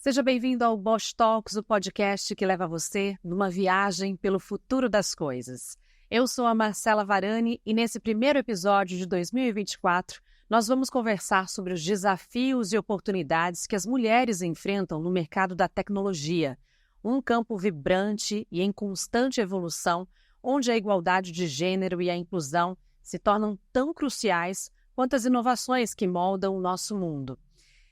Seja bem-vindo ao Bosch Talks, o podcast que leva você numa viagem pelo futuro das coisas. Eu sou a Marcela Varani e nesse primeiro episódio de 2024 nós vamos conversar sobre os desafios e oportunidades que as mulheres enfrentam no mercado da tecnologia, um campo vibrante e em constante evolução, onde a igualdade de gênero e a inclusão se tornam tão cruciais quanto as inovações que moldam o nosso mundo.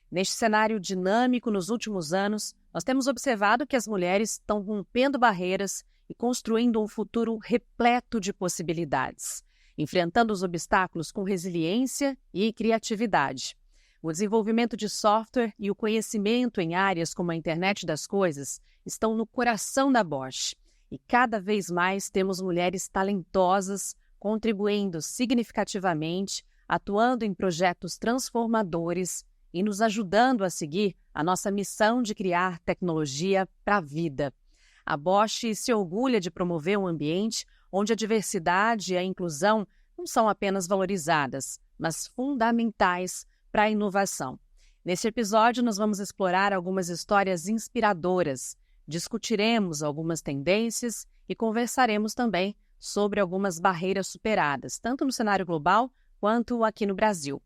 Neste cenário dinâmico nos últimos anos, nós temos observado que as mulheres estão rompendo barreiras e construindo um futuro repleto de possibilidades, enfrentando os obstáculos com resiliência e criatividade. O desenvolvimento de software e o conhecimento em áreas como a internet das coisas estão no coração da Bosch. E cada vez mais temos mulheres talentosas contribuindo significativamente, atuando em projetos transformadores e nos ajudando a seguir a nossa missão de criar tecnologia para a vida. A Bosch se orgulha de promover um ambiente onde a diversidade e a inclusão não são apenas valorizadas, mas fundamentais para a inovação. Nesse episódio, nós vamos explorar algumas histórias inspiradoras, discutiremos algumas tendências e conversaremos também sobre algumas barreiras superadas, tanto no cenário global quanto aqui no Brasil.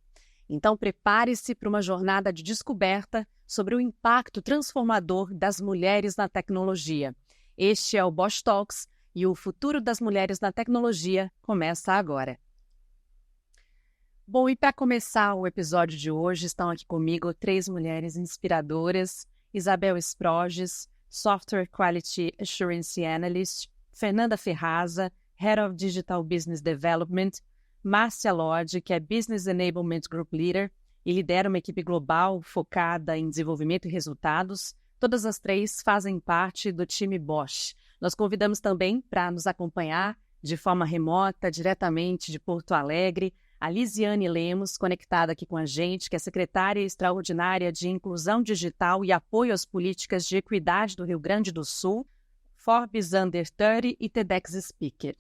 Então, prepare-se para uma jornada de descoberta sobre o impacto transformador das mulheres na tecnologia. Este é o Bosch Talks e o futuro das mulheres na tecnologia começa agora. Bom, e para começar o episódio de hoje, estão aqui comigo 3 mulheres inspiradoras: Isabel Esproges, Software Quality Assurance Analyst; Fernanda Ferraza, Head of Digital Business Development; Márcia Lodge, que é Business Enablement Group Leader e lidera uma equipe global focada em desenvolvimento e resultados. Todas as 3 fazem parte do time Bosch. Nós convidamos também para nos acompanhar de forma remota, diretamente de Porto Alegre, a Lisiane Lemos, conectada aqui com a gente, que é secretária extraordinária de Inclusão Digital e Apoio às Políticas de Equidade do Rio Grande do Sul, Forbes Under 30 e TEDx Speaker.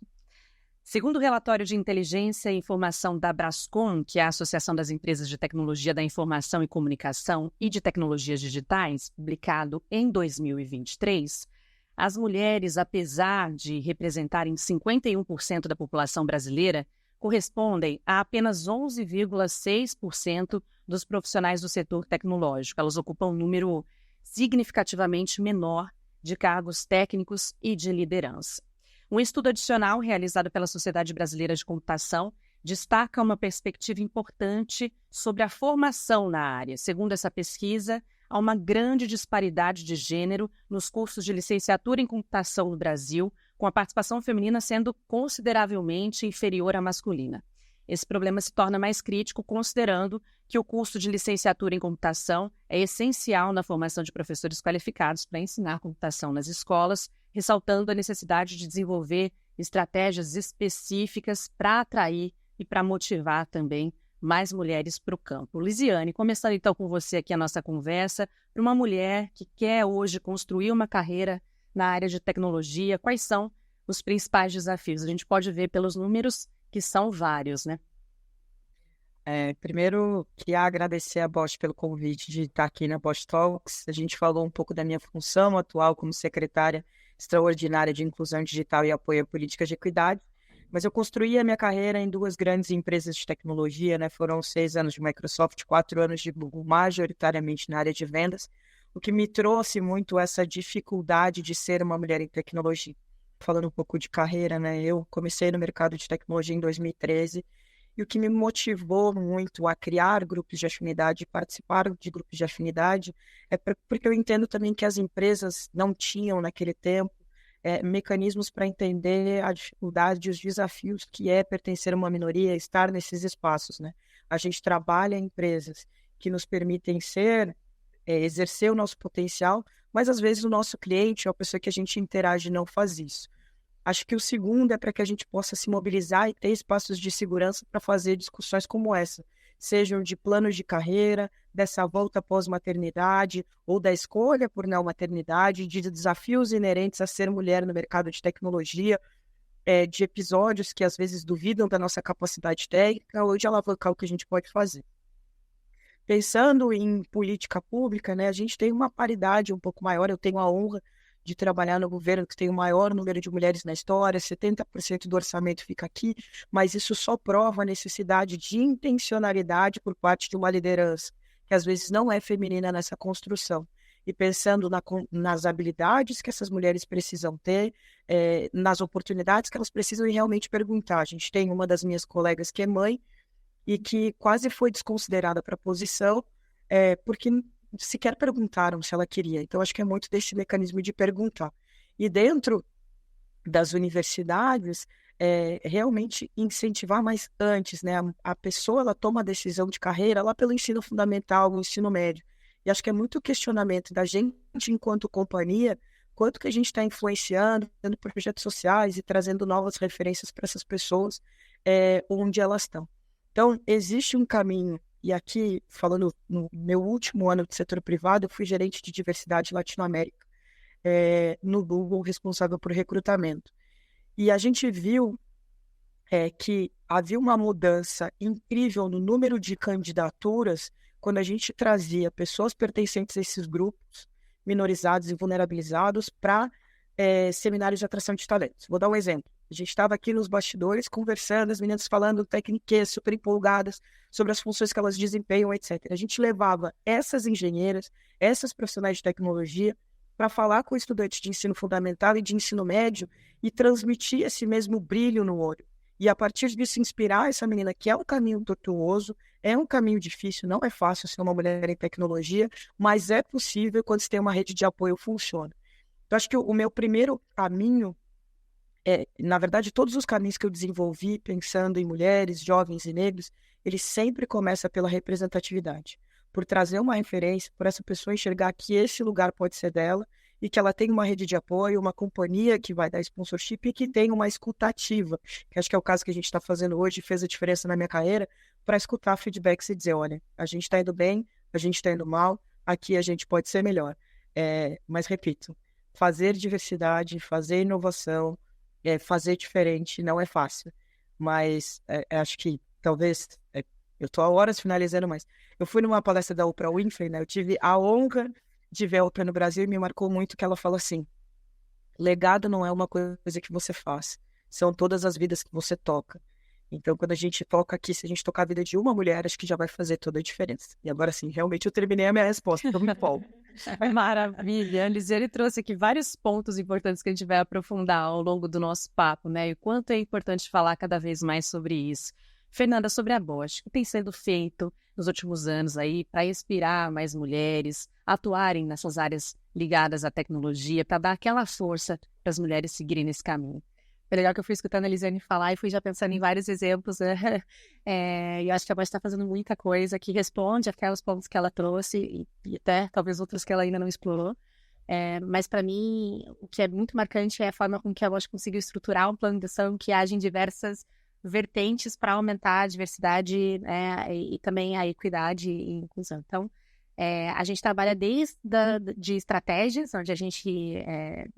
Segundo o relatório de inteligência e informação da Brascom, que é a Associação das Empresas de Tecnologia da Informação e Comunicação e de Tecnologias Digitais, publicado em 2023, as mulheres, apesar de representarem 51% da população brasileira, correspondem a apenas 11,6% dos profissionais do setor tecnológico. Elas ocupam um número significativamente menor de cargos técnicos e de liderança. Um estudo adicional realizado pela Sociedade Brasileira de Computação destaca uma perspectiva importante sobre a formação na área. Segundo essa pesquisa, há uma grande disparidade de gênero nos cursos de licenciatura em computação no Brasil, com a participação feminina sendo consideravelmente inferior à masculina. Esse problema se torna mais crítico considerando que o curso de licenciatura em computação é essencial na formação de professores qualificados para ensinar computação nas escolas, ressaltando a necessidade de desenvolver estratégias específicas para atrair e para motivar também mais mulheres para o campo. Lisiane, começando então com você aqui a nossa conversa, para uma mulher que quer hoje construir uma carreira na área de tecnologia, quais são os principais desafios? A gente pode ver pelos números que são vários, né? Primeiro, queria agradecer a Bosch pelo convite de estar aqui na Bosch Talks. A gente falou um pouco da minha função atual como secretária extraordinária de Inclusão Digital e Apoio a Políticas de Equidade, mas eu construí a minha carreira em 2 grandes empresas de tecnologia, né? Foram 6 anos de Microsoft, 4 anos de Google, majoritariamente na área de vendas, o que me trouxe muito essa dificuldade de ser uma mulher em tecnologia. Falando um pouco de carreira, né? Eu comecei no mercado de tecnologia em 2013, e o que me motivou muito a criar grupos de afinidade, participar de grupos de afinidade, porque eu entendo também que as empresas não tinham naquele tempo mecanismos para entender a dificuldade e os desafios que é pertencer a uma minoria, estar nesses espaços, né? A gente trabalha em empresas que nos permitem exercer o nosso potencial, mas às vezes o nosso cliente, a pessoa que a gente interage, não faz isso. Acho que o segundo é para que a gente possa se mobilizar e ter espaços de segurança para fazer discussões como essa, sejam de planos de carreira, dessa volta pós-maternidade ou da escolha por não maternidade, de desafios inerentes a ser mulher no mercado de tecnologia, de episódios que às vezes duvidam da nossa capacidade técnica ou de alavancar o que a gente pode fazer. Pensando em política pública, né, a gente tem uma paridade um pouco maior. Eu tenho a honra de trabalhar no governo que tem o maior número de mulheres na história, 70% do orçamento fica aqui, mas isso só prova a necessidade de intencionalidade por parte de uma liderança, que às vezes não é feminina nessa construção. E pensando nas habilidades que essas mulheres precisam ter, nas oportunidades que elas precisam e realmente perguntar. A gente tem uma das minhas colegas que é mãe e que quase foi desconsiderada para a posição, porque sequer perguntaram se ela queria. Então, acho que é muito desse mecanismo de perguntar. E dentro das universidades, realmente incentivar mais antes, né? A pessoa, ela toma a decisão de carreira lá pelo ensino fundamental, o ensino médio. E acho que é muito questionamento da gente, enquanto companhia, quanto que a gente está influenciando, dando projetos sociais e trazendo novas referências para essas pessoas, onde elas estão. Então, existe um caminho, e aqui, falando no meu último ano de setor privado, eu fui gerente de diversidade Latinoamérica, no Google, responsável por recrutamento. E a gente viu que havia uma mudança incrível no número de candidaturas quando a gente trazia pessoas pertencentes a esses grupos, minorizados e vulnerabilizados, para seminários de atração de talentos. Vou dar um exemplo. A gente estava aqui nos bastidores conversando, as meninas falando técnicas super empolgadas sobre as funções que elas desempenham, etc. A gente levava essas engenheiras, essas profissionais de tecnologia, para falar com estudantes de ensino fundamental e de ensino médio e transmitir esse mesmo brilho no olho. E a partir disso inspirar essa menina, que é um caminho tortuoso, é um caminho difícil, não é fácil ser uma mulher em tecnologia, mas é possível quando você tem uma rede de apoio, funciona. Então, acho que o meu primeiro caminho, na verdade, todos os caminhos que eu desenvolvi pensando em mulheres, jovens e negros, ele sempre começa pela representatividade, por trazer uma referência, por essa pessoa enxergar que esse lugar pode ser dela e que ela tem uma rede de apoio, uma companhia que vai dar sponsorship e que tem uma escutativa, que acho que é o caso que a gente está fazendo hoje, fez a diferença na minha carreira, para escutar feedbacks e dizer, olha, a gente está indo bem, a gente está indo mal, aqui a gente pode ser melhor. Mas, repito, fazer diversidade, fazer inovação, fazer diferente não é fácil, mas acho que talvez, eu estou há horas finalizando, mas eu fui numa palestra da Oprah Winfrey, né? Eu tive a honra de ver a Oprah no Brasil e me marcou muito que ela fala assim, legado não é uma coisa que você faz, são todas as vidas que você toca. Então, quando a gente toca aqui, se a gente tocar a vida de uma mulher, acho que já vai fazer toda a diferença. E agora sim, realmente eu terminei a minha resposta, estou muito bom. Maravilha. A Lisiane trouxe aqui vários pontos importantes que a gente vai aprofundar ao longo do nosso papo, né? E o quanto é importante falar cada vez mais sobre isso. Fernanda, sobre a Bosch, o que tem sido feito nos últimos anos aí para inspirar mais mulheres a atuarem nessas áreas ligadas à tecnologia, para dar aquela força para as mulheres seguirem nesse caminho? Foi legal que eu fui escutando a Lisiane falar e fui já pensando em vários exemplos, né? E eu acho que a Bosch está fazendo muita coisa que responde aqueles pontos que ela trouxe e até talvez outros que ela ainda não explorou. Mas para mim, o que é muito marcante é a forma com que a Bosch conseguiu estruturar um plano de ação que age em diversas vertentes para aumentar a diversidade, né, e também a equidade e inclusão. Então, a gente trabalha desde de estratégias, onde a gente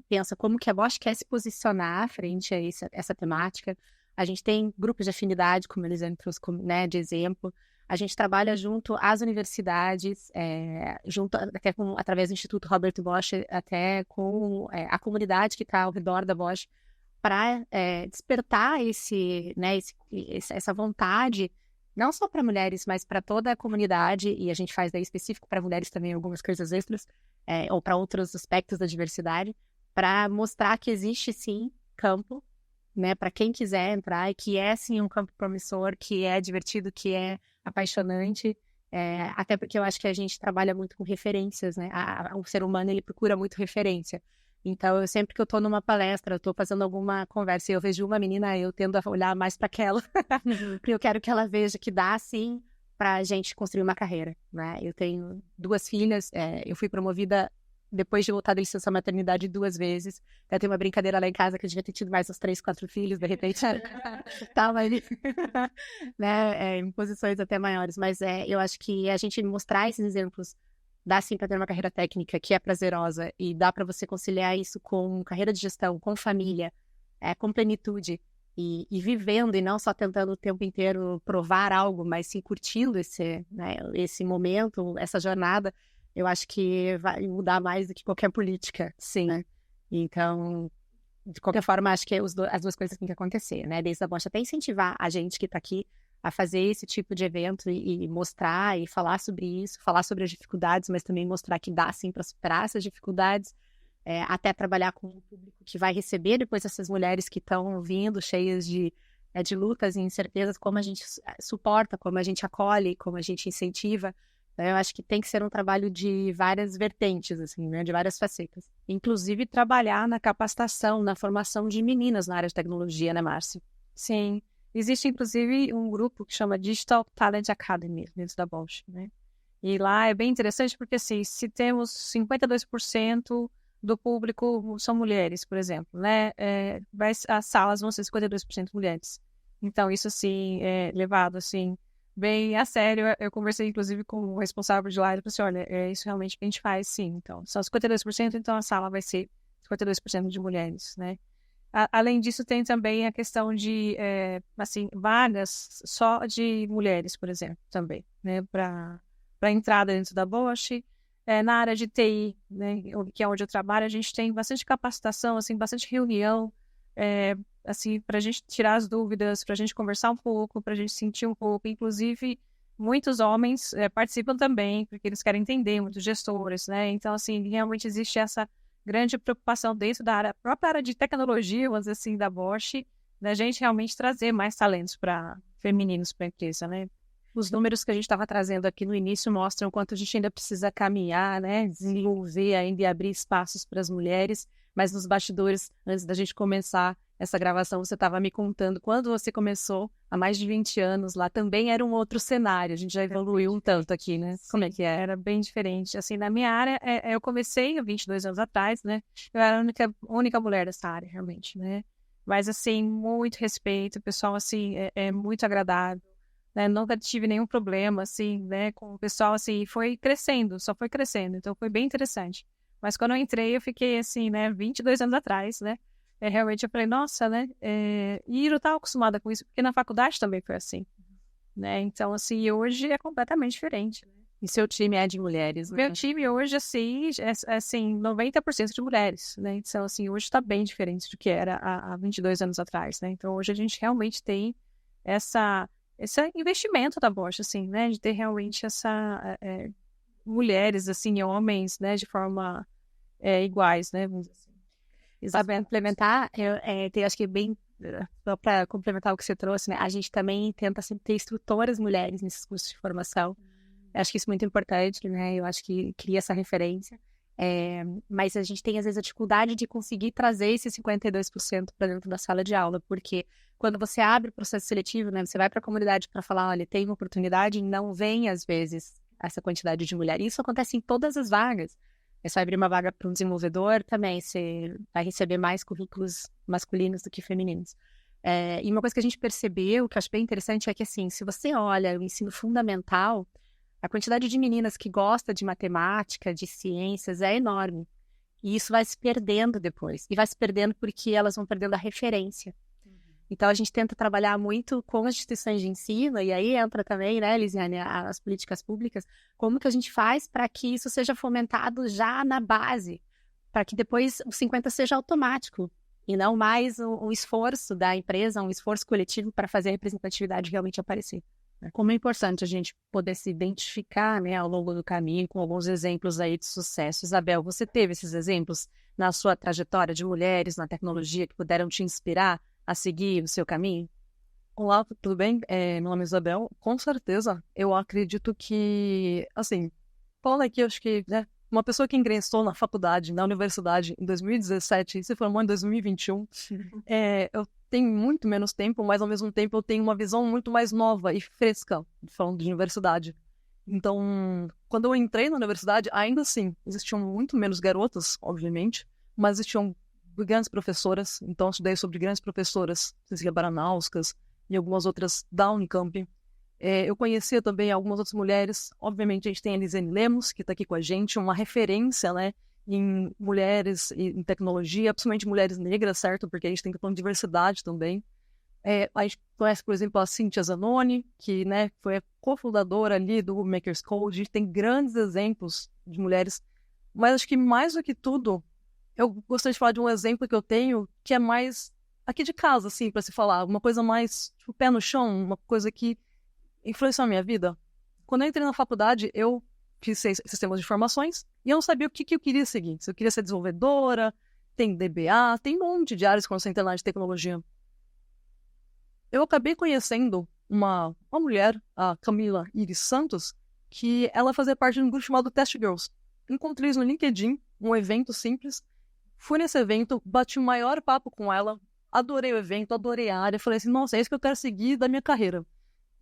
pensa como que a Bosch quer se posicionar frente a essa temática. A gente tem grupos de afinidade, como a Elisane trouxe, né, de exemplo. A gente trabalha junto às universidades, junto até através do Instituto Robert Bosch, até com a comunidade que está ao redor da Bosch, para despertar essa vontade, não só para mulheres, mas para toda a comunidade, e a gente faz daí específico para mulheres também algumas coisas extras, ou para outros aspectos da diversidade, para mostrar que existe sim campo, né, para quem quiser entrar, e que é sim um campo promissor, que é divertido, que é apaixonante, até porque eu acho que a gente trabalha muito com referências, né? O ser humano, ele procura muito referência. Então, sempre que eu estou numa palestra, eu estou fazendo alguma conversa e eu vejo uma menina, eu tendo a olhar mais para aquela, porque eu quero que ela veja que dá, sim, para a gente construir uma carreira, né? Eu tenho 2 filhas, eu fui promovida depois de voltar da licença maternidade 2 vezes. Até tem uma brincadeira lá em casa que eu devia ter tido mais uns 3, 4 filhos, de repente. Tava ali, né? Em posições até maiores. Mas eu acho que a gente mostrar esses exemplos dá sim para ter uma carreira técnica que é prazerosa e dá para você conciliar isso com carreira de gestão, com família, com plenitude. e vivendo, e não só tentando o tempo inteiro provar algo, mas sim curtindo esse momento, essa jornada, eu acho que vai mudar mais do que qualquer política. Sim. Né? Então, de qualquer forma, acho que as duas coisas têm que acontecer, né? Desde a Bosch até incentivar a gente que está aqui a fazer esse tipo de evento e mostrar e falar sobre isso, falar sobre as dificuldades, mas também mostrar que dá sim para superar essas dificuldades, até trabalhar com um público que vai receber depois essas mulheres que estão vindo cheias de lutas e incertezas, como a gente suporta, como a gente acolhe, como a gente incentiva. Então, eu acho que tem que ser um trabalho de várias vertentes, assim, né, de várias facetas. Inclusive, trabalhar na capacitação, na formação de meninas na área de tecnologia, né, Márcio? Sim. Existe, inclusive, um grupo que chama Digital Talent Academy, dentro da Bosch, né? E lá é bem interessante porque, assim, se temos 52% do público são mulheres, por exemplo, né? As salas vão ser 52% mulheres. Então, isso, assim, é levado, assim, bem a sério. Eu conversei, inclusive, com o responsável de lá e ele falou assim, olha, é isso realmente que a gente faz, sim. Então, são 52%, então a sala vai ser 52% de mulheres, né? Além disso, tem também a questão de, assim, vagas só de mulheres, por exemplo, também, né? Para entrada dentro da Bosch. Na área de TI, né, que é onde eu trabalho, a gente tem bastante capacitação, assim, bastante reunião, assim, para a gente tirar as dúvidas, para a gente conversar um pouco, para a gente sentir um pouco. Inclusive, muitos homens participam também, porque eles querem entender, muitos gestores, né? Então, assim, realmente existe essa grande preocupação dentro da própria área de tecnologia, vamos dizer assim, da Bosch, da gente realmente trazer mais talentos femininos para a empresa, né? Os números que a gente estava trazendo aqui no início mostram o quanto a gente ainda precisa caminhar, né? Desenvolver ainda e abrir espaços para as mulheres. Mas nos bastidores, antes da gente começar essa gravação, você estava me contando, quando você começou, há mais de 20 anos lá, também era um outro cenário. A gente já evoluiu um tanto aqui, né? Como é que é? Era bem diferente. Assim, na minha área, eu comecei há 22 anos atrás, né? Eu era a única mulher dessa área, realmente, né? Mas, assim, muito respeito. O pessoal, assim, é muito agradável. Né, nunca tive nenhum problema, assim, né, com o pessoal, assim, foi crescendo, só foi crescendo, então foi bem interessante. Mas quando eu entrei, eu fiquei, assim, né, 22 anos atrás, né, realmente eu falei, nossa, né, e eu não estava acostumada com isso, porque na faculdade também foi assim, né, então, assim, hoje é completamente diferente. Né? E seu time é de mulheres, né? Meu time hoje, assim, assim, 90% de mulheres, né, então, assim, hoje está bem diferente do que era há 22 anos atrás, né, então hoje a gente realmente tem esse investimento da Bosch, assim, né, de ter realmente mulheres, assim, e homens, né, de forma iguais, né, vamos dizer assim. Para implementar, acho que bem, só para complementar o que você trouxe, né, a gente também tenta sempre ter instrutoras mulheres nesses cursos de formação. Eu acho que isso é muito importante, né, eu acho que cria essa referência. Mas a gente tem, às vezes, a dificuldade de conseguir trazer esses 52% para dentro da sala de aula, porque quando você abre o processo seletivo, né, você vai para a comunidade para falar, olha, tem uma oportunidade, e não vem, às vezes, essa quantidade de mulheres. Isso acontece em todas as vagas. Você vai abrir uma vaga para um desenvolvedor, também você vai receber mais currículos masculinos do que femininos. E uma coisa que a gente percebeu, que eu acho bem interessante, é que, assim, se você olha o ensino fundamental, a quantidade de meninas que gosta de matemática, de ciências, é enorme. E isso vai se perdendo depois. E vai se perdendo porque elas vão perdendo a referência. Então, a gente tenta trabalhar muito com as instituições de ensino, e aí entra também, né, Lisiane, as políticas públicas, como que a gente faz para que isso seja fomentado já na base, para que depois o 50 seja automático, e não mais um esforço da empresa, um esforço coletivo para fazer a representatividade realmente aparecer. Como é importante a gente poder se identificar, né, ao longo do caminho com alguns exemplos aí de sucesso. Isabel, você teve esses exemplos na sua trajetória de mulheres na tecnologia que puderam te inspirar a seguir o seu caminho? Olá, tudo bem? Meu nome é Isabel. Com certeza, eu acredito que, assim, falando aqui, acho que, né, uma pessoa que ingressou na faculdade, na universidade, em 2017 e se formou em 2021, eu tenho muito menos tempo, mas ao mesmo tempo eu tenho uma visão muito mais nova e fresca, falando de universidade. Então, quando eu entrei na universidade, ainda assim, existiam muito menos garotas, obviamente, mas existiam grandes professoras. Então, eu estudei sobre grandes professoras, Cecília Baranauskas e algumas outras da Unicamp. Eu conhecia também algumas outras mulheres. Obviamente, a gente tem a Elisiane Lemos, que está aqui com a gente, uma referência, né, em mulheres e em tecnologia, principalmente mulheres negras, certo? Porque a gente tem que falar de diversidade também. A gente conhece, por exemplo, a Cynthia Zanoni, que, né, foi a cofundadora ali do Makers Code. A gente tem grandes exemplos de mulheres, mas acho que mais do que tudo, eu gostaria de falar de um exemplo que eu tenho, que é mais aqui de casa, assim, para se falar, uma coisa mais, tipo, pé no chão, uma coisa que influenciou a minha vida. Quando eu entrei na faculdade, eu fiz sistemas de informações e eu não sabia o que eu queria seguir. Se eu queria ser desenvolvedora, tem DBA, tem um monte de áreas quando você entra na área de tecnologia. Eu acabei conhecendo uma mulher, a Camila Iris Santos, que ela fazia parte de um grupo chamado Test Girls. Encontrei isso no LinkedIn, um evento simples. Fui nesse evento, bati o maior papo com ela, adorei o evento, adorei a área. Falei assim, nossa, é isso que eu quero seguir da minha carreira.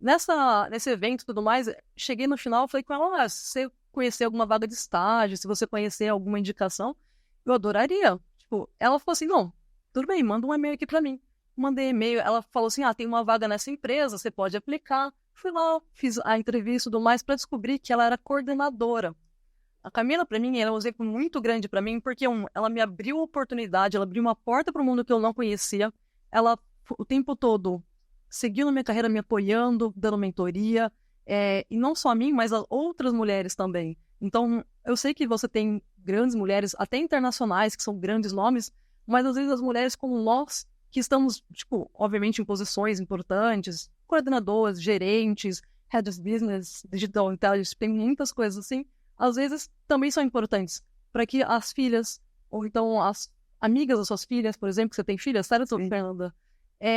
Nesse evento e tudo mais, cheguei no final, falei com ela, se você conhecer alguma vaga de estágio, se você conhecer alguma indicação, eu adoraria. Tipo, ela falou assim, não, tudo bem, manda um e-mail aqui pra mim. Mandei e-mail, ela falou assim, tem uma vaga nessa empresa, você pode aplicar. Fui lá, fiz a entrevista e tudo mais para descobrir que ela era coordenadora. A Camila, para mim, ela é um exemplo muito grande para mim, porque ela me abriu a oportunidade, ela abriu uma porta para o mundo que eu não conhecia. Ela, o tempo todo, seguiu na minha carreira, me apoiando, dando mentoria, e não só a mim, mas a outras mulheres também. Então, eu sei que você tem grandes mulheres, até internacionais, que são grandes nomes, mas às vezes as mulheres como nós, que estamos, tipo, obviamente em posições importantes, coordenadoras, gerentes, head of business, digital intelligence, tem muitas coisas assim, às vezes também são importantes para que as filhas, ou então as amigas das suas filhas, por exemplo, que você tem filhas, certo, Fernanda?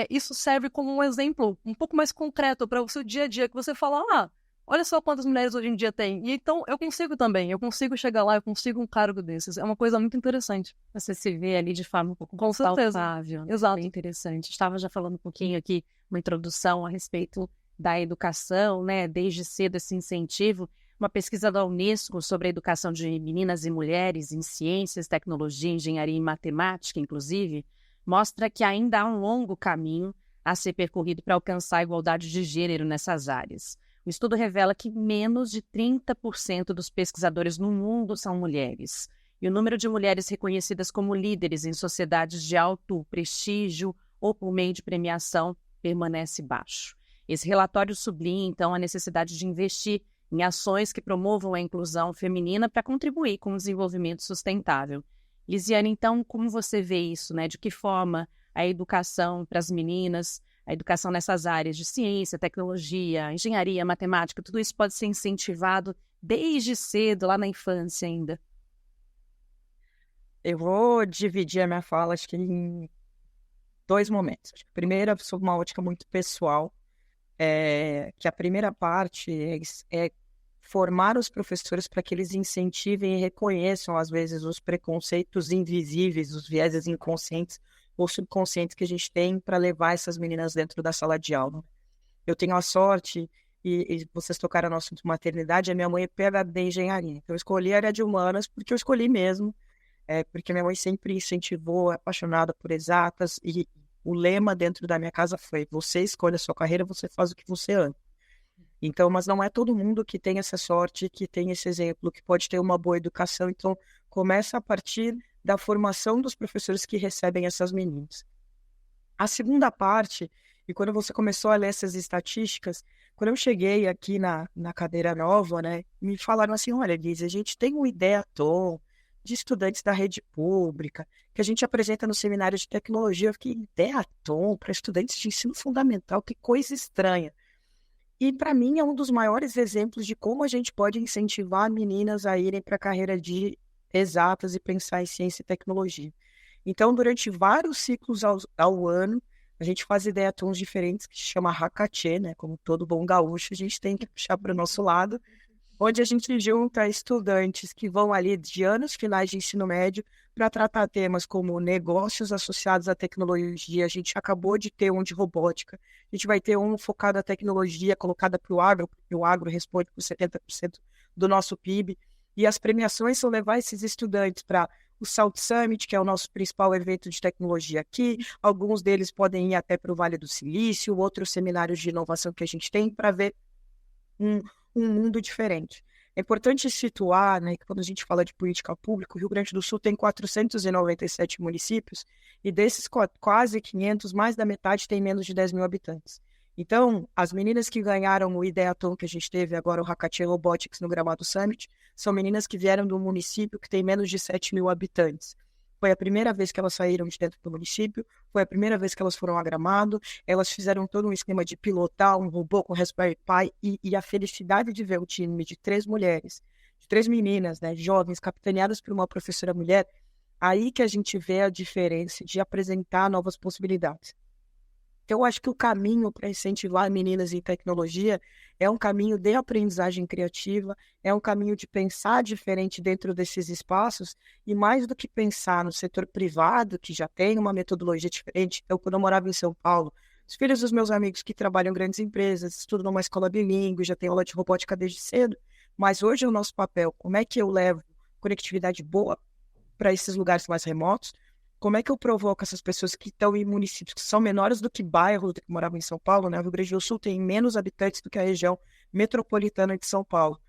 Isso serve como um exemplo um pouco mais concreto para o seu dia a dia, que você fala, olha só quantas mulheres hoje em dia tem. E então eu consigo também, eu consigo chegar lá, eu consigo um cargo desses. É uma coisa muito interessante. Você se vê ali de forma um pouco com certeza. palpável. Exato. Bem interessante. Estava já falando um pouquinho aqui, uma introdução a respeito da educação, né? Desde cedo esse incentivo. Uma pesquisa da Unesco sobre a educação de meninas e mulheres em ciências, tecnologia, engenharia e matemática, inclusive, mostra que ainda há um longo caminho a ser percorrido para alcançar a igualdade de gênero nessas áreas. O estudo revela que menos de 30% dos pesquisadores no mundo são mulheres. E o número de mulheres reconhecidas como líderes em sociedades de alto prestígio ou por meio de premiação permanece baixo. Esse relatório sublinha, então, a necessidade de investir em ações que promovam a inclusão feminina para contribuir com o desenvolvimento sustentável. Lisiane, então, como você vê isso, né? De que forma a educação para as meninas, a educação nessas áreas de ciência, tecnologia, engenharia, matemática, tudo isso pode ser incentivado desde cedo, lá na infância ainda? Eu vou dividir a minha fala, acho que em 2 momentos. Primeiro, sob uma ótica muito pessoal, que a primeira parte é formar os professores para que eles incentivem e reconheçam, às vezes, os preconceitos invisíveis, os vieses inconscientes ou subconscientes que a gente tem para levar essas meninas dentro da sala de aula. Eu tenho a sorte, e vocês tocaram no assunto maternidade, a minha mãe é PhD em engenharia. Então, eu escolhi a área de humanas porque eu escolhi mesmo, porque minha mãe sempre incentivou, é apaixonada por exatas, e o lema dentro da minha casa foi: você escolhe a sua carreira, você faz o que você ama. Então, mas não é todo mundo que tem essa sorte, que tem esse exemplo, que pode ter uma boa educação. Então, começa a partir da formação dos professores que recebem essas meninas. A segunda parte, e quando você começou a ler essas estatísticas, quando eu cheguei aqui na cadeira nova, né, me falaram assim: olha, Liz, a gente tem uma ideatom de estudantes da rede pública, que a gente apresenta no seminário de tecnologia. Eu fiquei, ideatom para estudantes de ensino fundamental, que coisa estranha. E para mim é um dos maiores exemplos de como a gente pode incentivar meninas a irem para a carreira de exatas e pensar em ciência e tecnologia. Então, durante vários ciclos ao ano, a gente faz ideatons diferentes, que se chama Hackathon, né? Como todo bom gaúcho, a gente tem que puxar para o nosso lado, onde a gente junta estudantes que vão ali de anos finais de ensino médio para tratar temas como negócios associados à tecnologia. A gente acabou de ter um de robótica, a gente vai ter um focado na tecnologia colocada para o agro, porque o agro responde por 70% do nosso PIB, e as premiações são levar esses estudantes para o South Summit, que é o nosso principal evento de tecnologia aqui. Alguns deles podem ir até para o Vale do Silício, outros seminários de inovação que a gente tem, para ver um mundo diferente. É importante situar, né, que quando a gente fala de política pública, o Rio Grande do Sul tem 497 municípios e desses quase 500, mais da metade tem menos de 10 mil habitantes. Então, as meninas que ganharam o Ideaton que a gente teve agora, o Hackathon Robotics no Gramado Summit, são meninas que vieram do município que tem menos de 7 mil habitantes. Foi a primeira vez que elas saíram de dentro do município, foi a primeira vez que elas foram a Gramado, elas fizeram todo um esquema de pilotar um robô com Raspberry Pi e a felicidade de ver o time de 3 mulheres, de 3 meninas, né, jovens, capitaneadas por uma professora mulher, aí que a gente vê a diferença de apresentar novas possibilidades. Então, eu acho que o caminho para incentivar meninas em tecnologia é um caminho de aprendizagem criativa, é um caminho de pensar diferente dentro desses espaços, e mais do que pensar no setor privado, que já tem uma metodologia diferente. Então, quando eu morava em São Paulo, os filhos dos meus amigos que trabalham em grandes empresas, estudam numa escola bilíngue, já tem aula de robótica desde cedo, mas hoje é o nosso papel. Como é que eu levo conectividade boa para esses lugares mais remotos? Como é que eu provoco essas pessoas que estão em municípios que são menores do que bairros do que moravam em São Paulo, né? O Rio Grande do Sul tem menos habitantes do que a região metropolitana de São Paulo.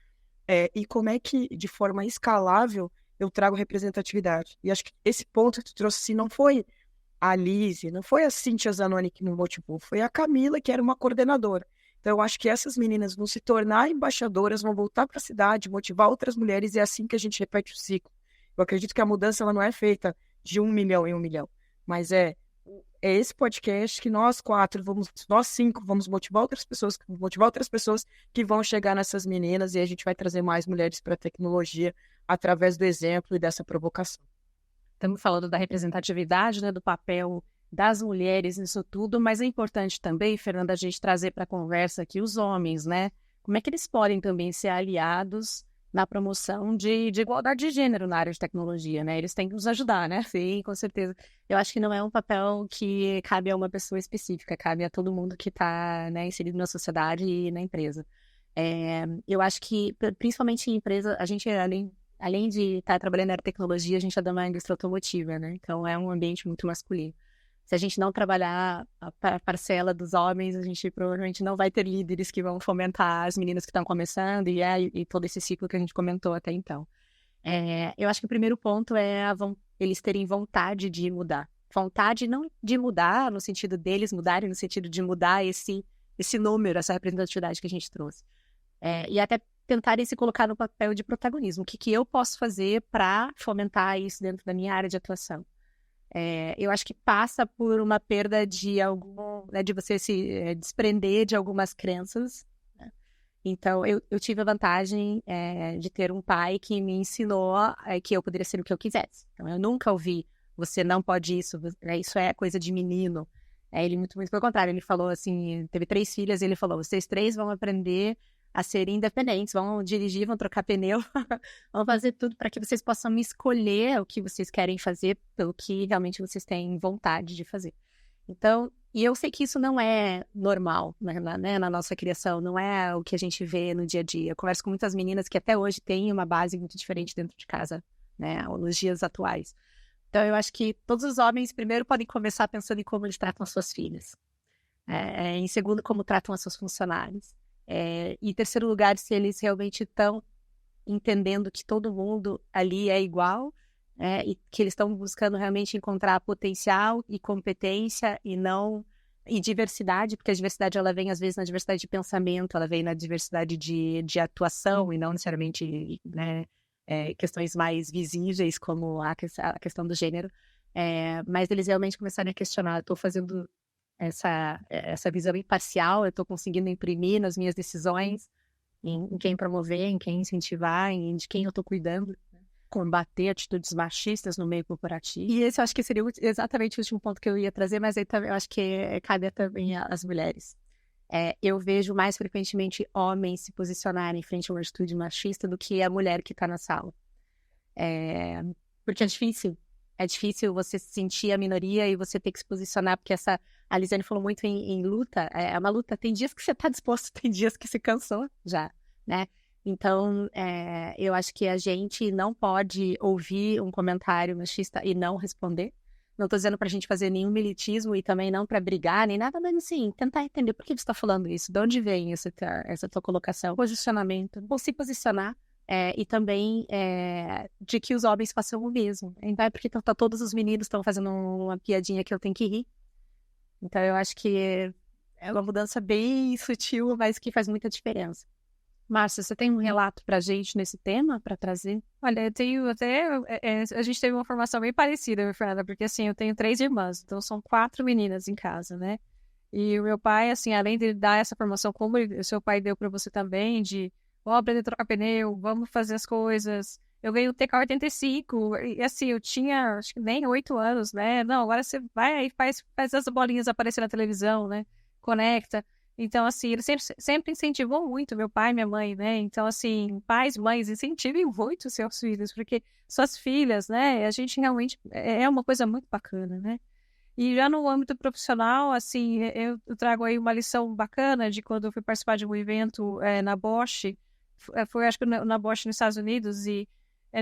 E como é que, de forma escalável, eu trago representatividade? E acho que esse ponto que tu trouxe, assim, não foi a Lise, não foi a Cíntia Zanoni que me motivou, foi a Camila, que era uma coordenadora. Então, eu acho que essas meninas vão se tornar embaixadoras, vão voltar para a cidade, motivar outras mulheres, e é assim que a gente repete o ciclo. Eu acredito que a mudança ela não é feita de 1 milhão em 1 milhão. Mas é esse podcast que nós 4, nós 5, vamos motivar outras pessoas que vão chegar nessas meninas, e a gente vai trazer mais mulheres para a tecnologia através do exemplo e dessa provocação. Estamos falando da representatividade, né, do papel das mulheres nisso tudo, mas é importante também, Fernanda, a gente trazer para a conversa aqui os homens, né? Como é que eles podem também ser aliados na promoção de igualdade de gênero na área de tecnologia, né? Eles têm que nos ajudar, né? Sim, com certeza. Eu acho que não é um papel que cabe a uma pessoa específica, cabe a todo mundo que está, né, inserido na sociedade e na empresa. Eu acho que, principalmente em empresa, a gente, além de estar trabalhando na área de tecnologia, a gente é da indústria automotiva, né? Então, é um ambiente muito masculino. Se a gente não trabalhar a parcela dos homens, a gente provavelmente não vai ter líderes que vão fomentar as meninas que estão começando e todo esse ciclo que a gente comentou até então. Eu acho que o primeiro ponto é eles terem vontade de mudar. Vontade não de mudar no sentido deles mudarem, no sentido de mudar esse número, essa representatividade que a gente trouxe. E até tentarem se colocar no papel de protagonismo. O que eu posso fazer para fomentar isso dentro da minha área de atuação? Eu acho que passa por uma perda de de você se desprender de algumas crenças, né? Então, eu tive a vantagem de ter um pai que me ensinou que eu poderia ser o que eu quisesse. Então, eu nunca ouvi, você não pode isso, isso é coisa de menino. Ele muito pelo contrário, ele falou assim, teve 3 filhas, e ele falou, vocês 3 vão aprender a serem independentes, vão dirigir, vão trocar pneu, vão fazer tudo para que vocês possam escolher o que vocês querem fazer, pelo que realmente vocês têm vontade de fazer. Então, e eu sei que isso não é normal, né, na nossa criação, não é o que a gente vê no dia a dia. Eu converso com muitas meninas que até hoje têm uma base muito diferente dentro de casa, né, nos dias atuais. Então, eu acho que todos os homens, primeiro, podem começar pensando em como eles tratam as suas filhas. Em segundo, como tratam as suas funcionários. E em terceiro lugar, se eles realmente estão entendendo que todo mundo ali é igual, e que eles estão buscando realmente encontrar potencial e competência e diversidade, porque a diversidade ela vem às vezes na diversidade de pensamento, ela vem na diversidade de atuação e não necessariamente, né, questões mais visíveis como a questão do gênero, mas eles realmente começarem a questionar, estou fazendo essa visão imparcial, eu estou conseguindo imprimir nas minhas decisões em quem promover, em quem incentivar, de quem eu estou cuidando, né? Combater atitudes machistas no meio corporativo. E esse eu acho que seria exatamente o último ponto que eu ia trazer, mas aí também eu acho que cabe também às mulheres. Eu vejo mais frequentemente homens se posicionarem em frente a uma atitude machista do que a mulher que está na sala. Porque é difícil. É difícil você sentir a minoria e você ter que se posicionar, porque a Lisiane falou muito em luta, é uma luta, tem dias que você está disposto, tem dias que se cansou já, né? Então, eu acho que a gente não pode ouvir um comentário machista e não responder. Não estou dizendo para a gente fazer nenhum militismo e também não para brigar, nem nada, mas assim, tentar entender por que você está falando isso, de onde vem essa tua colocação, posicionamento, ou se posicionar, E também de que os homens façam o mesmo. Então é porque todos os meninos estão fazendo uma piadinha que eu tenho que rir. Então eu acho que é uma mudança bem sutil, mas que faz muita diferença. Márcia, você tem um relato pra gente nesse tema, pra trazer? Olha, eu tenho até... a gente teve uma formação bem parecida, Fernanda, porque assim, eu tenho 3 irmãs, então são 4 meninas em casa, né? E o meu pai, assim, além de dar essa formação, como o seu pai deu pra você também, de vamos aprender a trocar pneu, vamos fazer as coisas. Eu ganhei o TK-85, e assim, eu tinha, acho que nem 8 anos, né? Não, agora você vai aí, faz as bolinhas aparecer na televisão, né? Conecta. Então, assim, ele sempre incentivou muito, meu pai e minha mãe, né? Então, assim, pais, mães, incentivem muito os seus filhos, porque suas filhas, né? A gente realmente é uma coisa muito bacana, né? E já no âmbito profissional, assim, eu trago aí uma lição bacana de quando eu fui participar de um evento na Bosch, foi acho que na Bosch nos Estados Unidos, e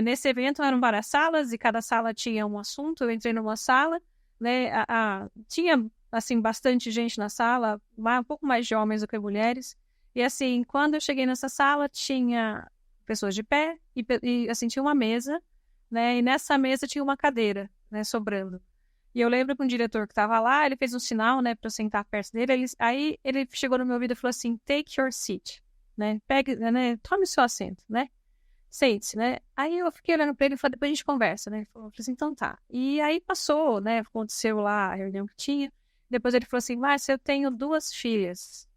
nesse evento eram várias salas, e cada sala tinha um assunto. Eu entrei numa sala, né? Tinha assim, bastante gente na sala, um pouco mais de homens do que mulheres. E assim, quando eu cheguei nessa sala, tinha pessoas de pé e assim, tinha uma mesa, né? E nessa mesa tinha uma cadeira, né, sobrando. E eu lembro que um diretor que estava lá, ele fez um sinal, né, para eu sentar perto dele. Aí ele chegou no meu ouvido e falou assim: "Take your seat", né? Pegue, né? Tome o seu assento, né? Sente-se, né? Aí eu fiquei olhando para ele e falei: "Depois a gente conversa", né? Ele falou assim: "Então tá". E aí passou, né? Aconteceu lá a reunião que tinha. Depois ele falou assim: "Márcia, eu tenho 2 filhas.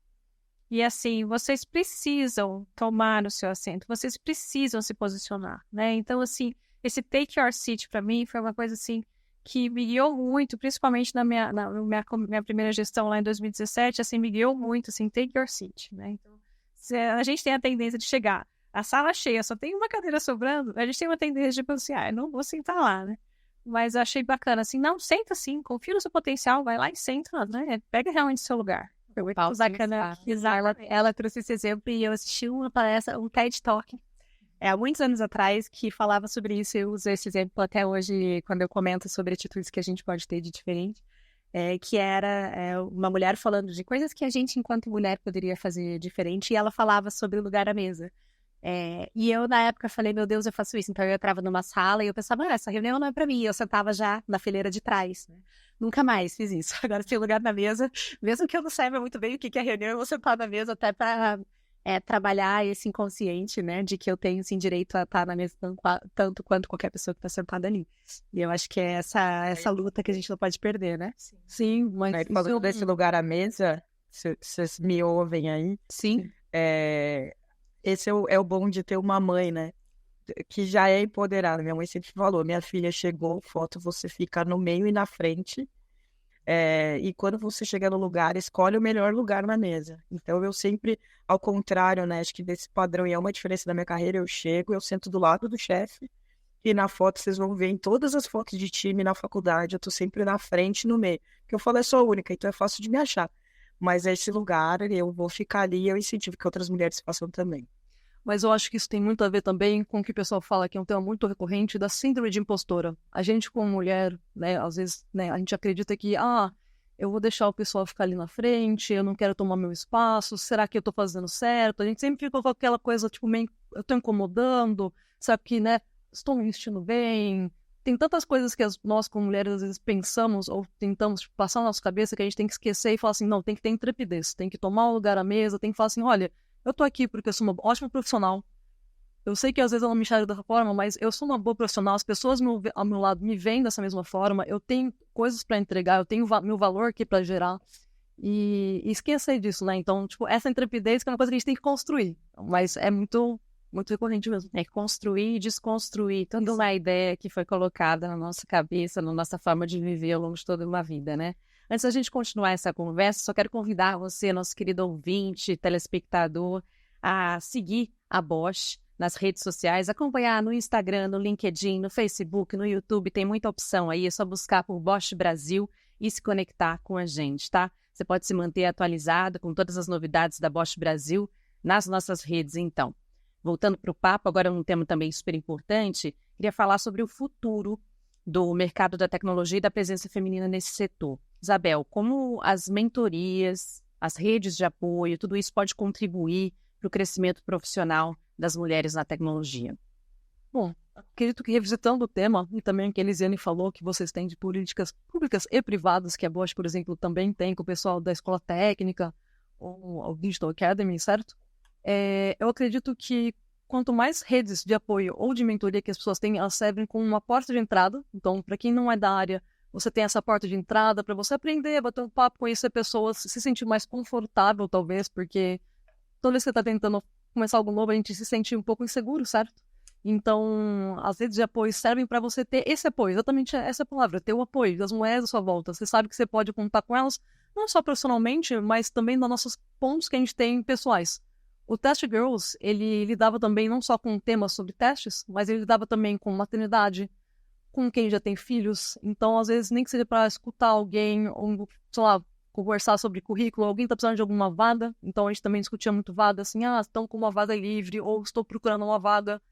E assim, vocês precisam tomar o seu assento, vocês precisam se posicionar, né?" Então, assim, esse take your seat para mim foi uma coisa assim que me guiou muito, principalmente na minha primeira gestão lá em 2017, assim, me guiou muito, assim, take your seat, né? Então, a gente tem a tendência de chegar, a sala cheia, só tem uma cadeira sobrando, a gente tem uma tendência de pensar, eu não vou sentar lá, né? Mas eu achei bacana, assim, não, senta assim, confia no seu potencial, vai lá e senta, né? Pega realmente o seu lugar. Foi muito bacana. Ela trouxe esse exemplo e eu assisti uma palestra, um TED Talk, há muitos anos atrás, que falava sobre isso. Eu uso esse exemplo até hoje quando eu comento sobre atitudes que a gente pode ter de diferente, que era uma mulher falando de coisas que a gente, enquanto mulher, poderia fazer diferente, e ela falava sobre o lugar à mesa. E eu, na época, falei, meu Deus, eu faço isso. Então, eu entrava numa sala e eu pensava, essa reunião não é pra mim. Eu sentava já na fileira de trás, né? Nunca mais fiz isso. Agora, se tem lugar na mesa, mesmo que eu não saiba muito bem o que é reunião, eu vou sentar na mesa até pra trabalhar esse inconsciente, né? De que eu tenho, sim, direito a estar na mesa tanto quanto qualquer pessoa que está sentada ali. E eu acho que é essa luta que a gente não pode perder, né? Sim, mas... Falando desse lugar à mesa, vocês me ouvem aí? Sim. Esse é o bom de ter uma mãe, né? Que já é empoderada. Minha mãe sempre falou, minha filha chegou, foto, você fica no meio e na frente. E quando você chega no lugar, escolhe o melhor lugar na mesa. Então, eu sempre, ao contrário, né? Acho que desse padrão, e é uma diferença da minha carreira, eu chego, eu sento do lado do chefe, e na foto vocês vão ver, em todas as fotos de time na faculdade, eu tô sempre na frente e no meio. Porque eu falo, eu sou a única, então é fácil de me achar. Mas esse lugar, eu vou ficar ali e eu incentivo que outras mulheres façam também. Mas eu acho que isso tem muito a ver também com o que o pessoal fala, que é um tema muito recorrente, da síndrome de impostora. A gente, como mulher, né, às vezes, né, a gente acredita que, eu vou deixar o pessoal ficar ali na frente, eu não quero tomar meu espaço, será que eu tô fazendo certo? A gente sempre fica com aquela coisa, tipo, meio, eu tô incomodando, sabe que, né, estou me vestindo bem. Tem tantas coisas que nós, como mulheres, às vezes pensamos ou tentamos passar na nossa cabeça que a gente tem que esquecer e falar assim, não, tem que ter intrepidez, tem que tomar um lugar à mesa, tem que falar assim, olha, eu tô aqui porque eu sou uma ótima profissional. Eu sei que às vezes eu não me enxergo dessa forma, mas eu sou uma boa profissional. As pessoas ao meu lado me veem dessa mesma forma. Eu tenho coisas para entregar, eu tenho meu valor aqui para gerar. E esqueça disso, né? Então, tipo, essa intrepidez que é uma coisa que a gente tem que construir. Mas é muito, muito recorrente mesmo. É construir e desconstruir toda uma ideia que foi colocada na nossa cabeça, na nossa forma de viver ao longo de toda uma vida, né? Antes da gente continuar essa conversa, só quero convidar você, nosso querido ouvinte, telespectador, a seguir a Bosch nas redes sociais, acompanhar no Instagram, no LinkedIn, no Facebook, no YouTube, tem muita opção aí, é só buscar por Bosch Brasil e se conectar com a gente, tá? Você pode se manter atualizado com todas as novidades da Bosch Brasil nas nossas redes, então. Voltando para o papo, agora um tema também super importante, queria falar sobre o futuro do mercado da tecnologia e da presença feminina nesse setor. Isabel, como as mentorias, as redes de apoio, tudo isso pode contribuir para o crescimento profissional das mulheres na tecnologia? Bom, acredito que revisitando o tema, e também o que a Elisiane falou, que vocês têm de políticas públicas e privadas, que a Bosch, por exemplo, também tem com o pessoal da Escola Técnica, ou o Digital Academy, certo? Eu acredito que quanto mais redes de apoio ou de mentoria que as pessoas têm, elas servem como uma porta de entrada. Então, para quem não é da área, você tem essa porta de entrada para você aprender, bater um papo, conhecer pessoas, se sentir mais confortável, talvez, porque toda vez que você está tentando começar algo novo, a gente se sente um pouco inseguro, certo? Então, as redes de apoio servem para você ter esse apoio, exatamente essa palavra, ter o apoio das mulheres à sua volta. Você sabe que você pode contar com elas, não só profissionalmente, mas também nos nossos pontos que a gente tem pessoais. O Test Girls, ele lidava também não só com temas sobre testes, mas ele lidava também com maternidade, com quem já tem filhos. Então, às vezes, nem que seja para escutar alguém, ou, sei lá, conversar sobre currículo, alguém está precisando de alguma vaga. Então, a gente também discutia muito vaga, assim, estão com uma vaga livre, ou estou procurando uma vaga.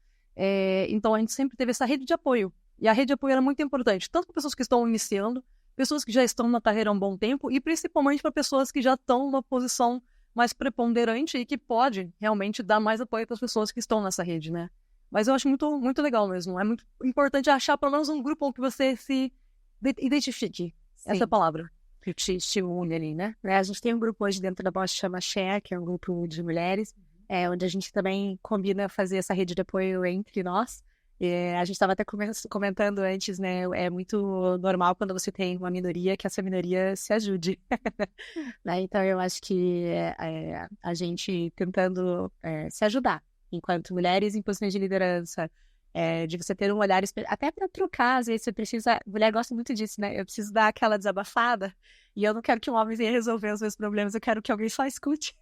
Então, a gente sempre teve essa rede de apoio. E a rede de apoio era muito importante, tanto para pessoas que estão iniciando, pessoas que já estão na carreira há um bom tempo, e principalmente para pessoas que já estão numa posição mais preponderante e que pode realmente dar mais apoio para as pessoas que estão nessa rede, né? Mas eu acho muito, muito legal mesmo. É muito importante achar pelo menos um grupo que você se identifique. Sim. Essa palavra. Que te une ali, né? A gente tem um grupo hoje dentro da Bosch que chama Share, que é um grupo de mulheres, onde a gente também combina fazer essa rede de apoio entre nós. A gente estava até comentando antes, né? É muito normal quando você tem uma minoria que essa minoria se ajude. Né? Então, eu acho que a gente tentando se ajudar enquanto mulheres em posições de liderança, de você ter um olhar, até para trocar, às vezes você precisa, mulher gosta muito disso, né? Eu preciso dar aquela desabafada e eu não quero que um homem venha resolver os meus problemas, eu quero que alguém só escute.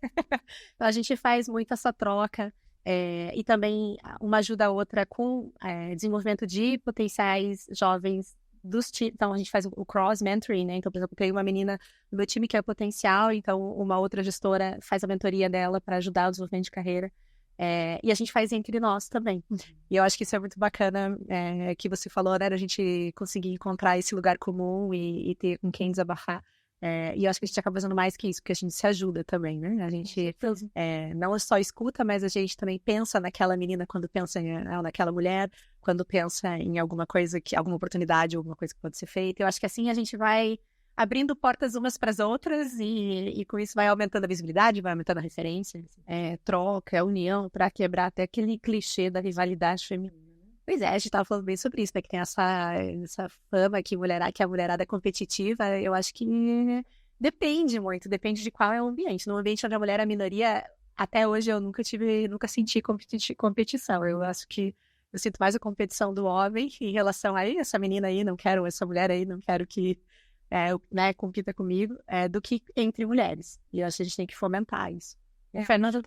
Então, a gente faz muito essa troca. E também uma ajuda a outra com desenvolvimento de potenciais jovens dos times. Então, a gente faz o cross-mentoring, né? Então, por exemplo, tem uma menina no meu time que é potencial, então uma outra gestora faz a mentoria dela para ajudar o desenvolvimento de carreira. E a gente faz entre nós também. E eu acho que isso é muito bacana, que você falou, né? A gente conseguir encontrar esse lugar comum e ter com quem desabafar. E eu acho que a gente acaba fazendo mais que isso, porque a gente se ajuda também, né? A gente não só escuta, mas a gente também pensa naquela menina quando pensa naquela mulher, quando pensa em alguma coisa, alguma oportunidade, alguma coisa que pode ser feita. Eu acho que assim a gente vai abrindo portas umas para as outras e com isso vai aumentando a visibilidade, vai aumentando a referência. Troca, união, para quebrar até aquele clichê da rivalidade feminina. Pois a gente estava falando bem sobre isso, né? Que tem essa fama que a mulherada é competitiva. Eu acho que depende muito, depende de qual é o ambiente. No ambiente onde a mulher é a minoria, até hoje eu nunca senti competição. Eu acho que eu sinto mais a competição do homem em relação a essa menina aí, não quero essa mulher aí, não quero que compita comigo, do que entre mulheres. E eu acho que a gente tem que fomentar isso. A Fernanda,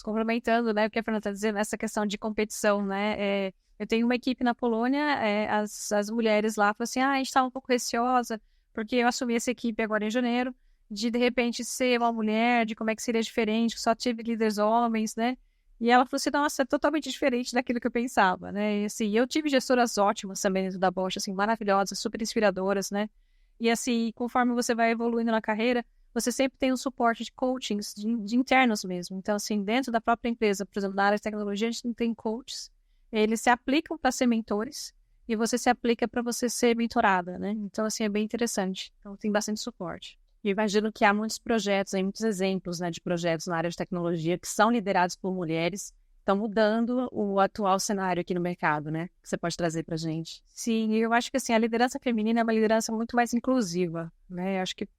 complementando, né, o que a Fernanda está dizendo, essa questão de competição, né, eu tenho uma equipe na Polônia, as mulheres lá falam assim, a gente está um pouco receosa, porque eu assumi essa equipe agora em janeiro, de repente ser uma mulher, de como é que seria diferente, só tive líderes homens, né, e ela falou assim, nossa, é totalmente diferente daquilo que eu pensava, né, e assim, eu tive gestoras ótimas também dentro da Bosch, assim, maravilhosas, super inspiradoras, né, e assim, conforme você vai evoluindo na carreira, você sempre tem um suporte de coachings, de internos mesmo. Então, assim, dentro da própria empresa, por exemplo, na área de tecnologia, a gente não tem coaches. Eles se aplicam para ser mentores e você se aplica para você ser mentorada, né? Então, assim, é bem interessante. Então, tem bastante suporte. E imagino que há muitos projetos, muitos exemplos, né, de projetos na área de tecnologia que são liderados por mulheres, estão mudando o atual cenário aqui no mercado, né? Que você pode trazer para a gente. Sim, eu acho que, assim, a liderança feminina é uma liderança muito mais inclusiva, né? Eu acho que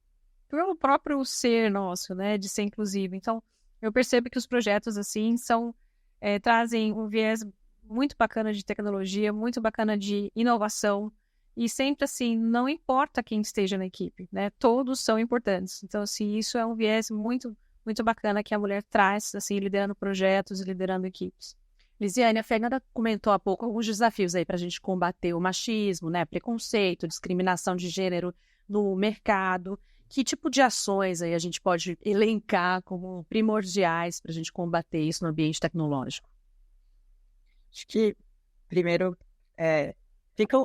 pelo próprio ser nosso, né, de ser inclusivo. Então, eu percebo que os projetos, assim, trazem um viés muito bacana de tecnologia, muito bacana de inovação, e sempre, assim, não importa quem esteja na equipe, né, todos são importantes. Então, assim, isso é um viés muito, muito bacana que a mulher traz, assim, liderando projetos e liderando equipes. Lisiane, a Fernanda comentou há pouco alguns desafios aí para a gente combater o machismo, né, preconceito, discriminação de gênero no mercado. Que tipo de ações aí a gente pode elencar como primordiais para a gente combater isso no ambiente tecnológico? Acho que, primeiro,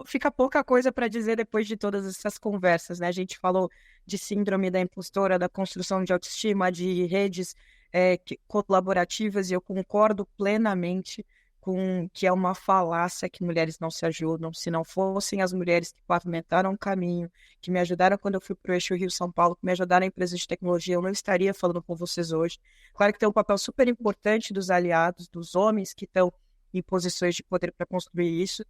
fica pouca coisa para dizer depois de todas essas conversas, né? A gente falou de síndrome da impostora, da construção de autoestima, de redes colaborativas, e eu concordo plenamente com que é uma falácia que mulheres não se ajudam. Se não fossem as mulheres que pavimentaram o caminho, que me ajudaram quando eu fui para o eixo Rio-São Paulo, que me ajudaram em empresas de tecnologia, eu não estaria falando com vocês hoje. Claro que tem um papel super importante dos aliados, dos homens que estão em posições de poder para construir isso.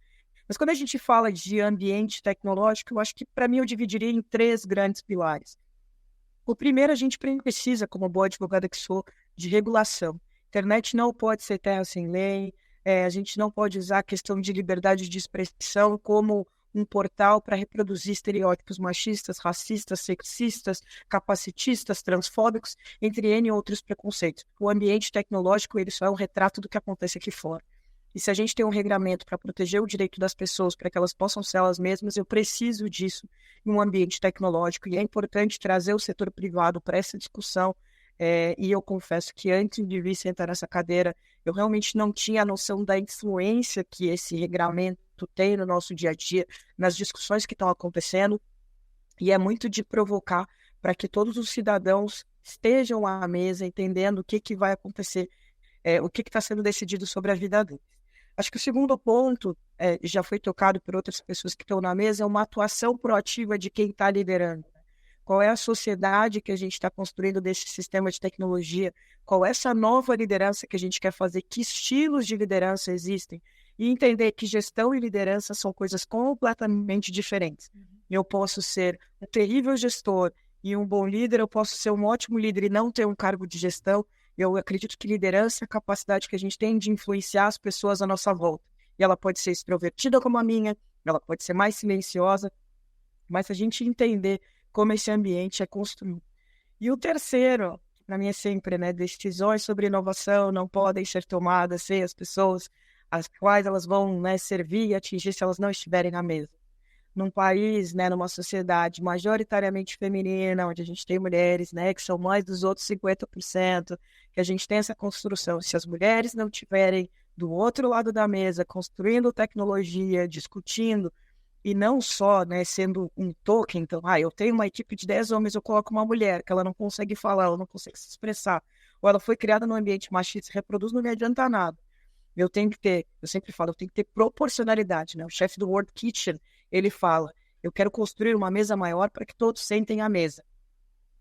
Mas quando a gente fala de ambiente tecnológico, eu acho que, para mim, eu dividiria em 3 grandes pilares. O primeiro, a gente precisa, como boa advogada que sou, de regulação. A internet não pode ser terra sem lei, a gente não pode usar a questão de liberdade de expressão como um portal para reproduzir estereótipos machistas, racistas, sexistas, capacitistas, transfóbicos, entre N outros preconceitos. O ambiente tecnológico, ele só é um retrato do que acontece aqui fora. E se a gente tem um regramento para proteger o direito das pessoas, para que elas possam ser elas mesmas, eu preciso disso em um ambiente tecnológico. E é importante trazer o setor privado para essa discussão. E eu confesso que antes de vir sentar nessa cadeira, eu realmente não tinha a noção da influência que esse regramento tem no nosso dia a dia, nas discussões que estão acontecendo. E é muito de provocar para que todos os cidadãos estejam à mesa, entendendo o que vai acontecer, o que está sendo decidido sobre a vida deles. Acho que o segundo ponto, já foi tocado por outras pessoas que estão na mesa, é uma atuação proativa de quem está liderando. Qual é a sociedade que a gente está construindo desse sistema de tecnologia? Qual é essa nova liderança que a gente quer fazer? Que estilos de liderança existem? E entender que gestão e liderança são coisas completamente diferentes. Eu posso ser um terrível gestor e um bom líder, eu posso ser um ótimo líder e não ter um cargo de gestão. Eu acredito que liderança é a capacidade que a gente tem de influenciar as pessoas à nossa volta. E ela pode ser extrovertida como a minha, ela pode ser mais silenciosa, mas a gente entender como esse ambiente é construído. E o terceiro, para mim é sempre, decisões sobre inovação não podem ser tomadas sem as pessoas às quais elas vão servir e atingir se elas não estiverem na mesa. Num país, numa sociedade majoritariamente feminina, onde a gente tem mulheres, que são mais dos outros 50%, que a gente tem essa construção. Se as mulheres não estiverem do outro lado da mesa, construindo tecnologia, discutindo, e não só sendo um token, então, eu tenho uma equipe de 10 homens, eu coloco uma mulher, que ela não consegue falar, ela não consegue se expressar, ou ela foi criada num ambiente machista, reproduz, não me adianta nada. Eu sempre falo, eu tenho que ter proporcionalidade, O chefe do World Kitchen, ele fala, eu quero construir uma mesa maior para que todos sentem à mesa.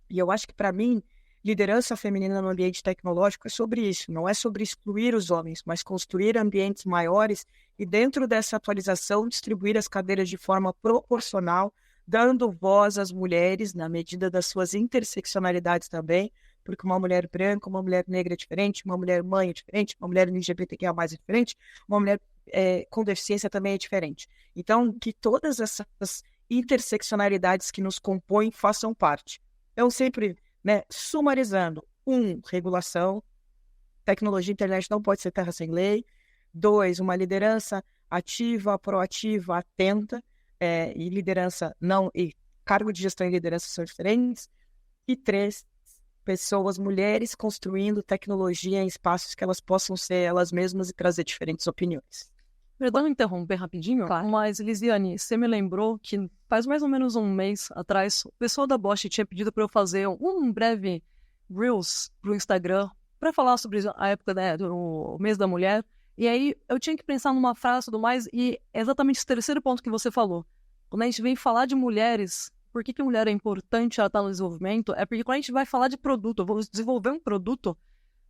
E eu acho que, para mim, liderança feminina no ambiente tecnológico é sobre isso, não é sobre excluir os homens, mas construir ambientes maiores e, dentro dessa atualização, distribuir as cadeiras de forma proporcional, dando voz às mulheres na medida das suas interseccionalidades também, porque uma mulher branca, uma mulher negra é diferente, uma mulher mãe é diferente, uma mulher LGBTQIA+ é diferente, uma mulher com deficiência também é diferente. Então, que todas essas interseccionalidades que nos compõem façam parte. Eu sempre, sumarizando, 1, regulação, tecnologia e internet não pode ser terra sem lei. 2, uma liderança ativa, proativa, atenta, e liderança não, e cargo de gestão e liderança são diferentes. E 3, pessoas, mulheres construindo tecnologia em espaços que elas possam ser elas mesmas e trazer diferentes opiniões. Perdão interromper rapidinho, claro. Mas, Elisiane, você me lembrou que faz mais ou menos um mês atrás, o pessoal da Bosch tinha pedido para eu fazer um breve Reels pro Instagram para falar sobre a época do mês da mulher. E aí eu tinha que pensar numa frase e tudo mais, e é exatamente esse terceiro ponto que você falou. Quando a gente vem falar de mulheres, por que a mulher é importante ela estar no desenvolvimento? É porque quando a gente vai falar de produto, eu vou desenvolver um produto,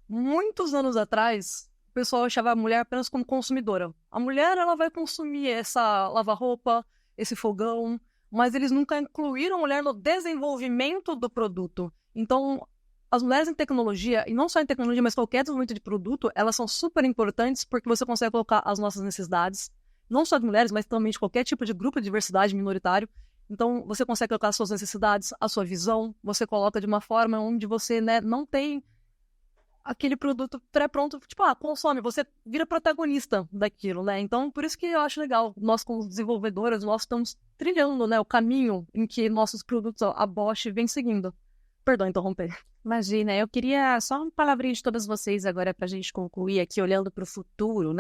muitos anos atrás, o pessoal achava a mulher apenas como consumidora. A mulher, ela vai consumir essa lava-roupa, esse fogão, mas eles nunca incluíram a mulher no desenvolvimento do produto. Então, as mulheres em tecnologia, e não só em tecnologia, mas qualquer desenvolvimento de produto, elas são super importantes porque você consegue colocar as nossas necessidades, não só de mulheres, mas também de qualquer tipo de grupo de diversidade minoritário. Então, você consegue colocar as suas necessidades, a sua visão, você coloca de uma forma onde você não tem aquele produto pré-pronto, consome, você vira protagonista daquilo, Então, por isso que eu acho legal, nós como desenvolvedoras, nós estamos trilhando, o caminho em que nossos produtos, a Bosch, vem seguindo. Perdão interromper. Imagina, eu queria só uma palavrinha de todas vocês agora para a gente concluir aqui, olhando para o futuro,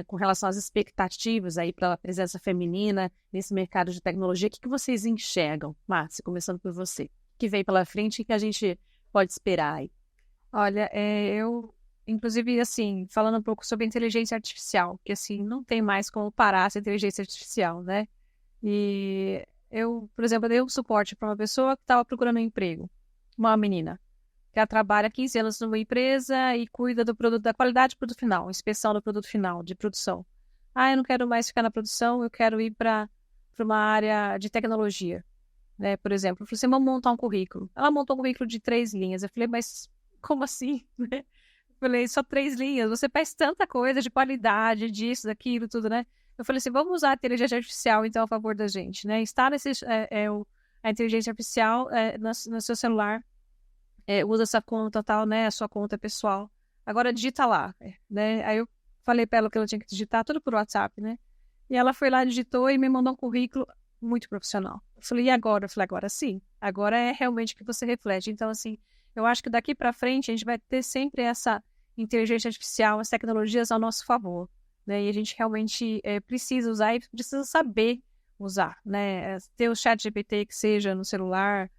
com relação às expectativas aí para a presença feminina nesse mercado de tecnologia. O que vocês enxergam? Márcia, começando por você. O que vem pela frente e que a gente pode esperar aí? Olha, eu, inclusive, assim, falando um pouco sobre inteligência artificial, que, assim, não tem mais como parar essa inteligência artificial, né? E eu, por exemplo, dei um suporte para uma pessoa que estava procurando um emprego, uma menina, que ela trabalha há 15 anos numa empresa e cuida do produto, da qualidade do produto final, inspeção do produto final, de produção. Ah, eu não quero mais ficar na produção, eu quero ir para uma área de tecnologia, né? Por exemplo, eu falei assim, vamos montar um currículo. Ela montou um currículo de 3 linhas. Eu falei, mas como assim? Né? Eu falei, só 3 linhas, você faz tanta coisa de qualidade, disso, daquilo, tudo, né? Eu falei assim, vamos usar a inteligência artificial, então, a favor da gente, né? Está a inteligência artificial no seu celular, usa essa conta tal, né? A sua conta pessoal. Agora digita lá, né? Aí eu falei para ela que ela tinha que digitar tudo por WhatsApp, né? E ela foi lá, digitou e me mandou um currículo muito profissional. Eu falei, e agora? Eu falei, agora sim. Agora é realmente o que você reflete. Então, assim, eu acho que daqui para frente a gente vai ter sempre essa inteligência artificial, as tecnologias ao nosso favor, né? E a gente realmente precisa usar e precisa saber usar, né? Ter o chat GPT que seja no celular,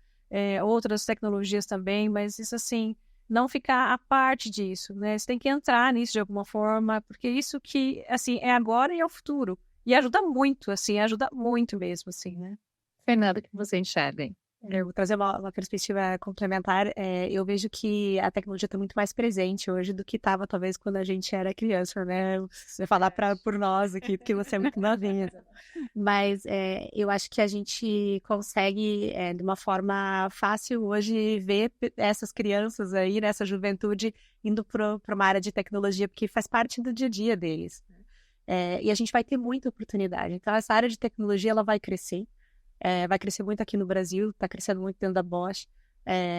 outras tecnologias também, mas isso, assim, não ficar à parte disso, né? Você tem que entrar nisso de alguma forma, porque isso que, assim, é agora e é o futuro. E ajuda muito, assim, ajuda muito mesmo, assim, né? Fernanda, o que você enxerga, hein? Eu vou trazer uma perspectiva complementar. Eu vejo que a tecnologia está muito mais presente hoje do que estava, talvez, quando a gente era criança, né? Você falar por nós aqui, porque você é muito novinha. Mas eu acho que a gente consegue, de uma forma fácil hoje, ver essas crianças aí, nessa juventude, indo para uma área de tecnologia, porque faz parte do dia a dia deles. E a gente vai ter muita oportunidade. Então, essa área de tecnologia, ela vai crescer. Vai crescer muito aqui no Brasil, está crescendo muito dentro da Bosch,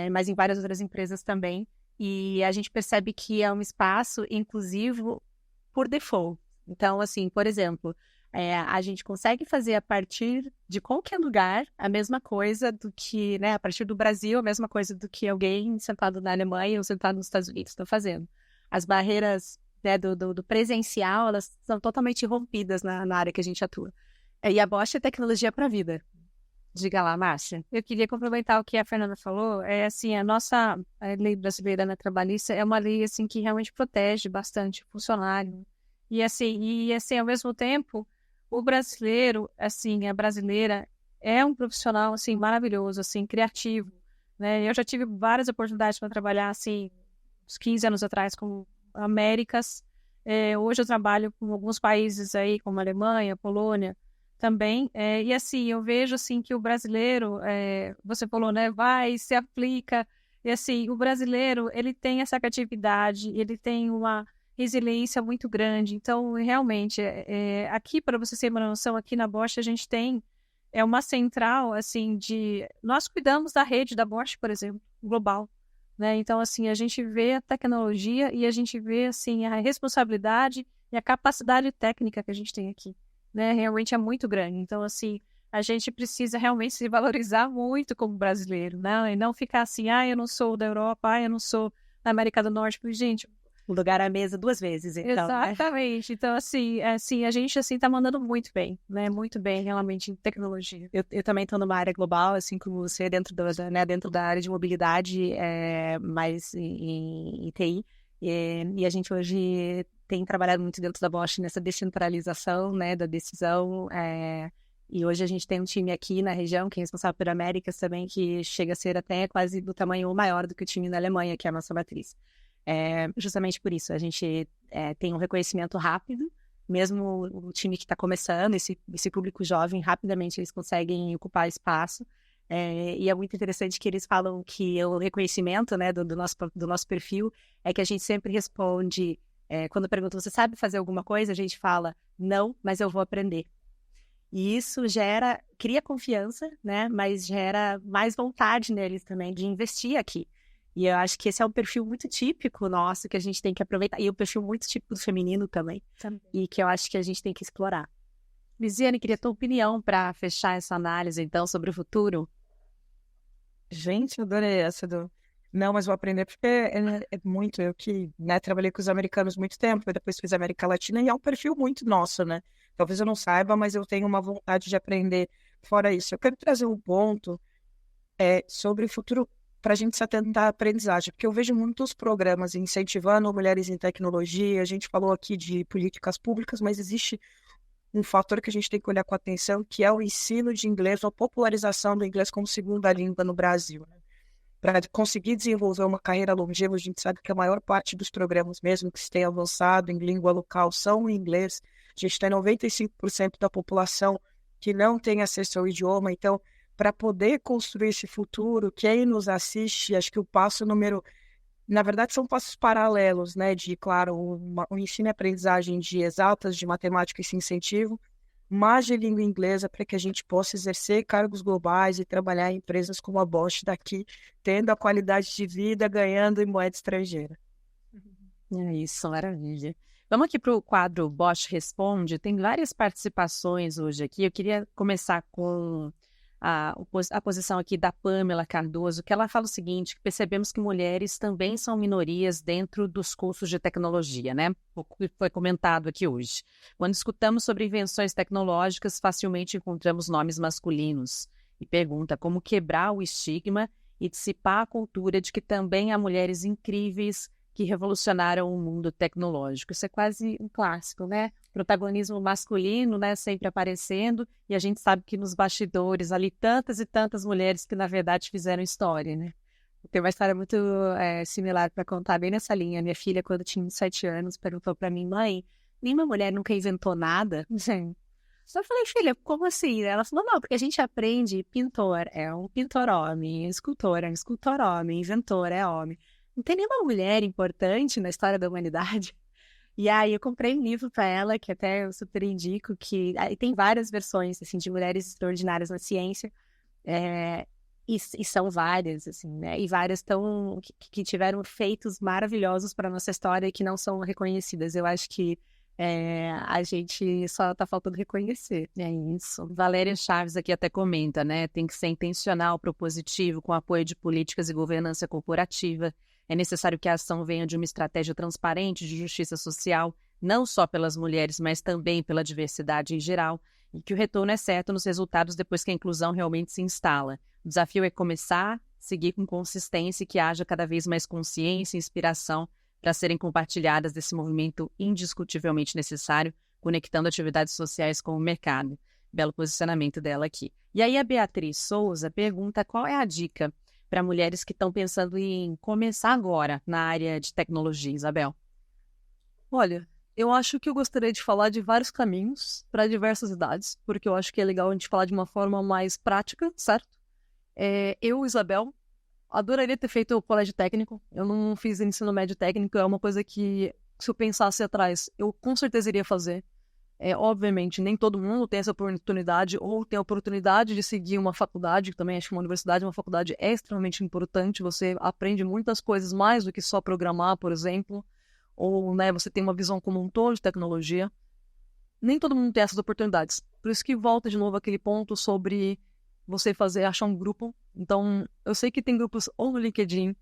mas em várias outras empresas também. E a gente percebe que é um espaço inclusivo por default. Então, assim, por exemplo, a gente consegue fazer a partir de qualquer lugar a mesma coisa do que, né, a partir do Brasil, a mesma coisa do que alguém sentado na Alemanha ou sentado nos Estados Unidos está fazendo. As barreiras, né, do presencial, elas são totalmente rompidas na área que a gente atua. E a Bosch é tecnologia para a vida. Diga lá, Márcia. Eu queria complementar o que a Fernanda falou. Assim, a nossa lei brasileira, né, trabalhista, é uma lei, assim, que realmente protege bastante o funcionário. E assim, ao mesmo tempo, o brasileiro, assim, a brasileira é um profissional, assim, maravilhoso, assim, criativo, né? Eu já tive várias oportunidades para trabalhar, assim, uns 15 anos atrás com Américas. Hoje eu trabalho com alguns países aí, como Alemanha, Polônia, também, e assim, eu vejo assim que o brasileiro, você falou, né, vai, se aplica, e assim, o brasileiro, ele tem essa criatividade, ele tem uma resiliência muito grande, então, realmente, aqui, para você ter uma noção, aqui na Bosch, a gente tem uma central, assim, nós cuidamos da rede da Bosch, por exemplo, global, né, então, assim, a gente vê a tecnologia e a gente vê, assim, a responsabilidade e a capacidade técnica que a gente tem aqui, né, realmente é muito grande. Então, assim, a gente precisa realmente se valorizar muito como brasileiro, né? E não ficar assim, eu não sou da Europa, eu não sou da América do Norte. Porque, gente, o lugar à mesa 2 vezes, então. Exatamente. Né? Então, assim, a gente, assim, tá mandando muito bem, né? Muito bem, realmente, em tecnologia. Eu também estou numa área global, assim como você, dentro da área de mobilidade, mais em TI. E a gente hoje tem trabalhado muito dentro da Bosch nessa descentralização, né, da decisão. E hoje a gente tem um time aqui na região, que é responsável por Américas também, que chega a ser até quase do tamanho ou maior do que o time na Alemanha, que é a nossa matriz. Justamente por isso, a gente tem um reconhecimento rápido, mesmo o time que está começando, esse público jovem, rapidamente eles conseguem ocupar espaço. E é muito interessante que eles falam que o reconhecimento, né, do nosso perfil é que a gente sempre responde, quando perguntam, você sabe fazer alguma coisa? A gente fala, não, mas eu vou aprender. E isso cria confiança, né, mas gera mais vontade neles também de investir aqui. E eu acho que esse é um perfil muito típico nosso, que a gente tem que aproveitar. E um perfil muito típico do feminino também. E que eu acho que a gente tem que explorar. Lisiane, queria a tua opinião para fechar essa análise, então, sobre o futuro. Gente, eu adorei essa Não, mas vou aprender porque é muito... Eu que, né, trabalhei com os americanos muito tempo, e depois fiz América Latina, e é um perfil muito nosso, né? Talvez eu não saiba, mas eu tenho uma vontade de aprender fora isso. Eu quero trazer um ponto sobre o futuro para a gente se atentar à aprendizagem, porque eu vejo muitos programas incentivando mulheres em tecnologia, a gente falou aqui de políticas públicas, mas existe um fator que a gente tem que olhar com atenção, que é o ensino de inglês, a popularização do inglês como segunda língua no Brasil, né? Para conseguir desenvolver uma carreira longeva, a gente sabe que a maior parte dos programas, mesmo que se tenha avançado em língua local, são em inglês. A gente tem 95% da população que não tem acesso ao idioma. Então, para poder construir esse futuro, quem nos assiste, acho que o passo número... Na verdade, são passos paralelos, né? De, claro, um ensino e aprendizagem de exatas, de matemática e esse incentivo, mas de língua inglesa para que a gente possa exercer cargos globais e trabalhar em empresas como a Bosch daqui, tendo a qualidade de vida, ganhando em moeda estrangeira. É isso, maravilha. Vamos aqui para o quadro Bosch Responde. Tem várias participações hoje aqui. Eu queria começar com a posição aqui da Pamela Cardoso, que ela fala o seguinte, que percebemos que mulheres também são minorias dentro dos cursos de tecnologia, né? O que foi comentado aqui hoje. Quando escutamos sobre invenções tecnológicas, facilmente encontramos nomes masculinos. E pergunta como quebrar o estigma e dissipar a cultura de que também há mulheres incríveis que revolucionaram o mundo tecnológico. Isso é quase um clássico, né? Protagonismo masculino, né, sempre aparecendo, e a gente sabe que nos bastidores ali tantas e tantas mulheres que na verdade fizeram história, né? Tem uma história muito similar para contar bem nessa linha. Minha filha, quando tinha 7 anos, perguntou para mim, mãe, nenhuma mulher nunca inventou nada? Sim. Só falei, filha, como assim? Ela falou, não, porque a gente aprende pintor é um pintor homem, escultor é um escultor homem, inventor é homem. Não tem nenhuma mulher importante na história da humanidade. E aí eu comprei um livro para ela, que até eu super indico, que aí tem várias versões assim, de mulheres extraordinárias na ciência, e são várias, assim, né? E várias que tiveram feitos maravilhosos para a nossa história e que não são reconhecidas. Eu acho que a gente só está faltando reconhecer. É isso. Valéria Chaves aqui até comenta, né? Tem que ser intencional, propositivo, com apoio de políticas e governança corporativa. É necessário que a ação venha de uma estratégia transparente de justiça social, não só pelas mulheres, mas também pela diversidade em geral, e que o retorno é certo nos resultados depois que a inclusão realmente se instala. O desafio é começar, seguir com consistência e que haja cada vez mais consciência e inspiração para serem compartilhadas desse movimento indiscutivelmente necessário, conectando atividades sociais com o mercado. Belo posicionamento dela aqui. E aí a Beatriz Souza pergunta qual é a dica para mulheres que estão pensando em começar agora na área de tecnologia, Isabel? Olha, eu acho que eu gostaria de falar de vários caminhos para diversas idades, porque eu acho que é legal a gente falar de uma forma mais prática, certo? Eu, Isabel, adoraria ter feito o colégio técnico. Eu não fiz ensino médio técnico, é uma coisa que, se eu pensasse atrás, eu com certeza iria fazer. Obviamente, nem todo mundo tem essa oportunidade ou tem a oportunidade de seguir uma faculdade, que também acho que uma universidade, uma faculdade é extremamente importante, você aprende muitas coisas mais do que só programar, por exemplo, ou né, você tem uma visão como um todo de tecnologia. Nem todo mundo tem essas oportunidades. Por isso que volta de novo aquele ponto sobre você achar um grupo. Então, eu sei que tem grupos ou no LinkedIn,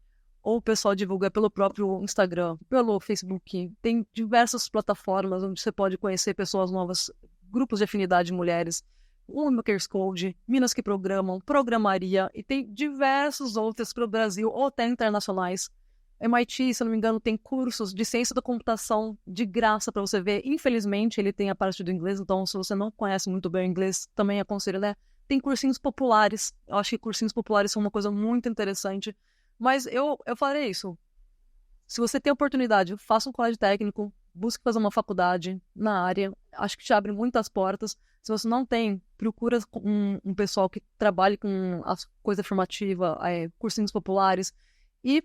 ou o pessoal divulga pelo próprio Instagram, pelo Facebook. Tem diversas plataformas onde você pode conhecer pessoas novas, grupos de afinidade de mulheres, o Makers Code, Minas que Programam, Programaria, e tem diversos outros para o Brasil, ou até internacionais. MIT, se eu não me engano, tem cursos de ciência da computação de graça para você ver. Infelizmente, ele tem a parte do inglês, então se você não conhece muito bem o inglês, também aconselho, né? Tem cursinhos populares. Eu acho que cursinhos populares são uma coisa muito interessante. Mas eu farei isso. Se você tem oportunidade, faça um colégio técnico, busque fazer uma faculdade na área. Acho que te abre muitas portas. Se você não tem, procura um pessoal que trabalhe com a coisa formativa, cursinhos populares. E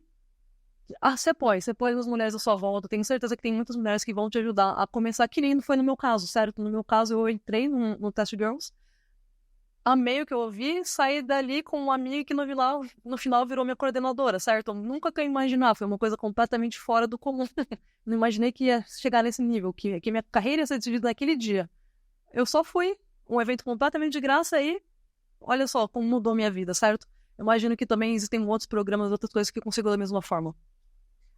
se apoie as mulheres à sua volta. Tenho certeza que tem muitas mulheres que vão te ajudar a começar, que nem foi no meu caso, certo? No meu caso, eu entrei no Test Girls, amei o que eu ouvi, saí dali com uma amiga que no final virou minha coordenadora, certo? Eu nunca que imaginar, foi uma coisa completamente fora do comum. Não imaginei que ia chegar nesse nível, que minha carreira ia ser decidida naquele dia. Eu só fui, um evento completamente de graça e olha só como mudou minha vida, certo? Eu imagino que também existem outros programas, outras coisas que eu consigo da mesma forma.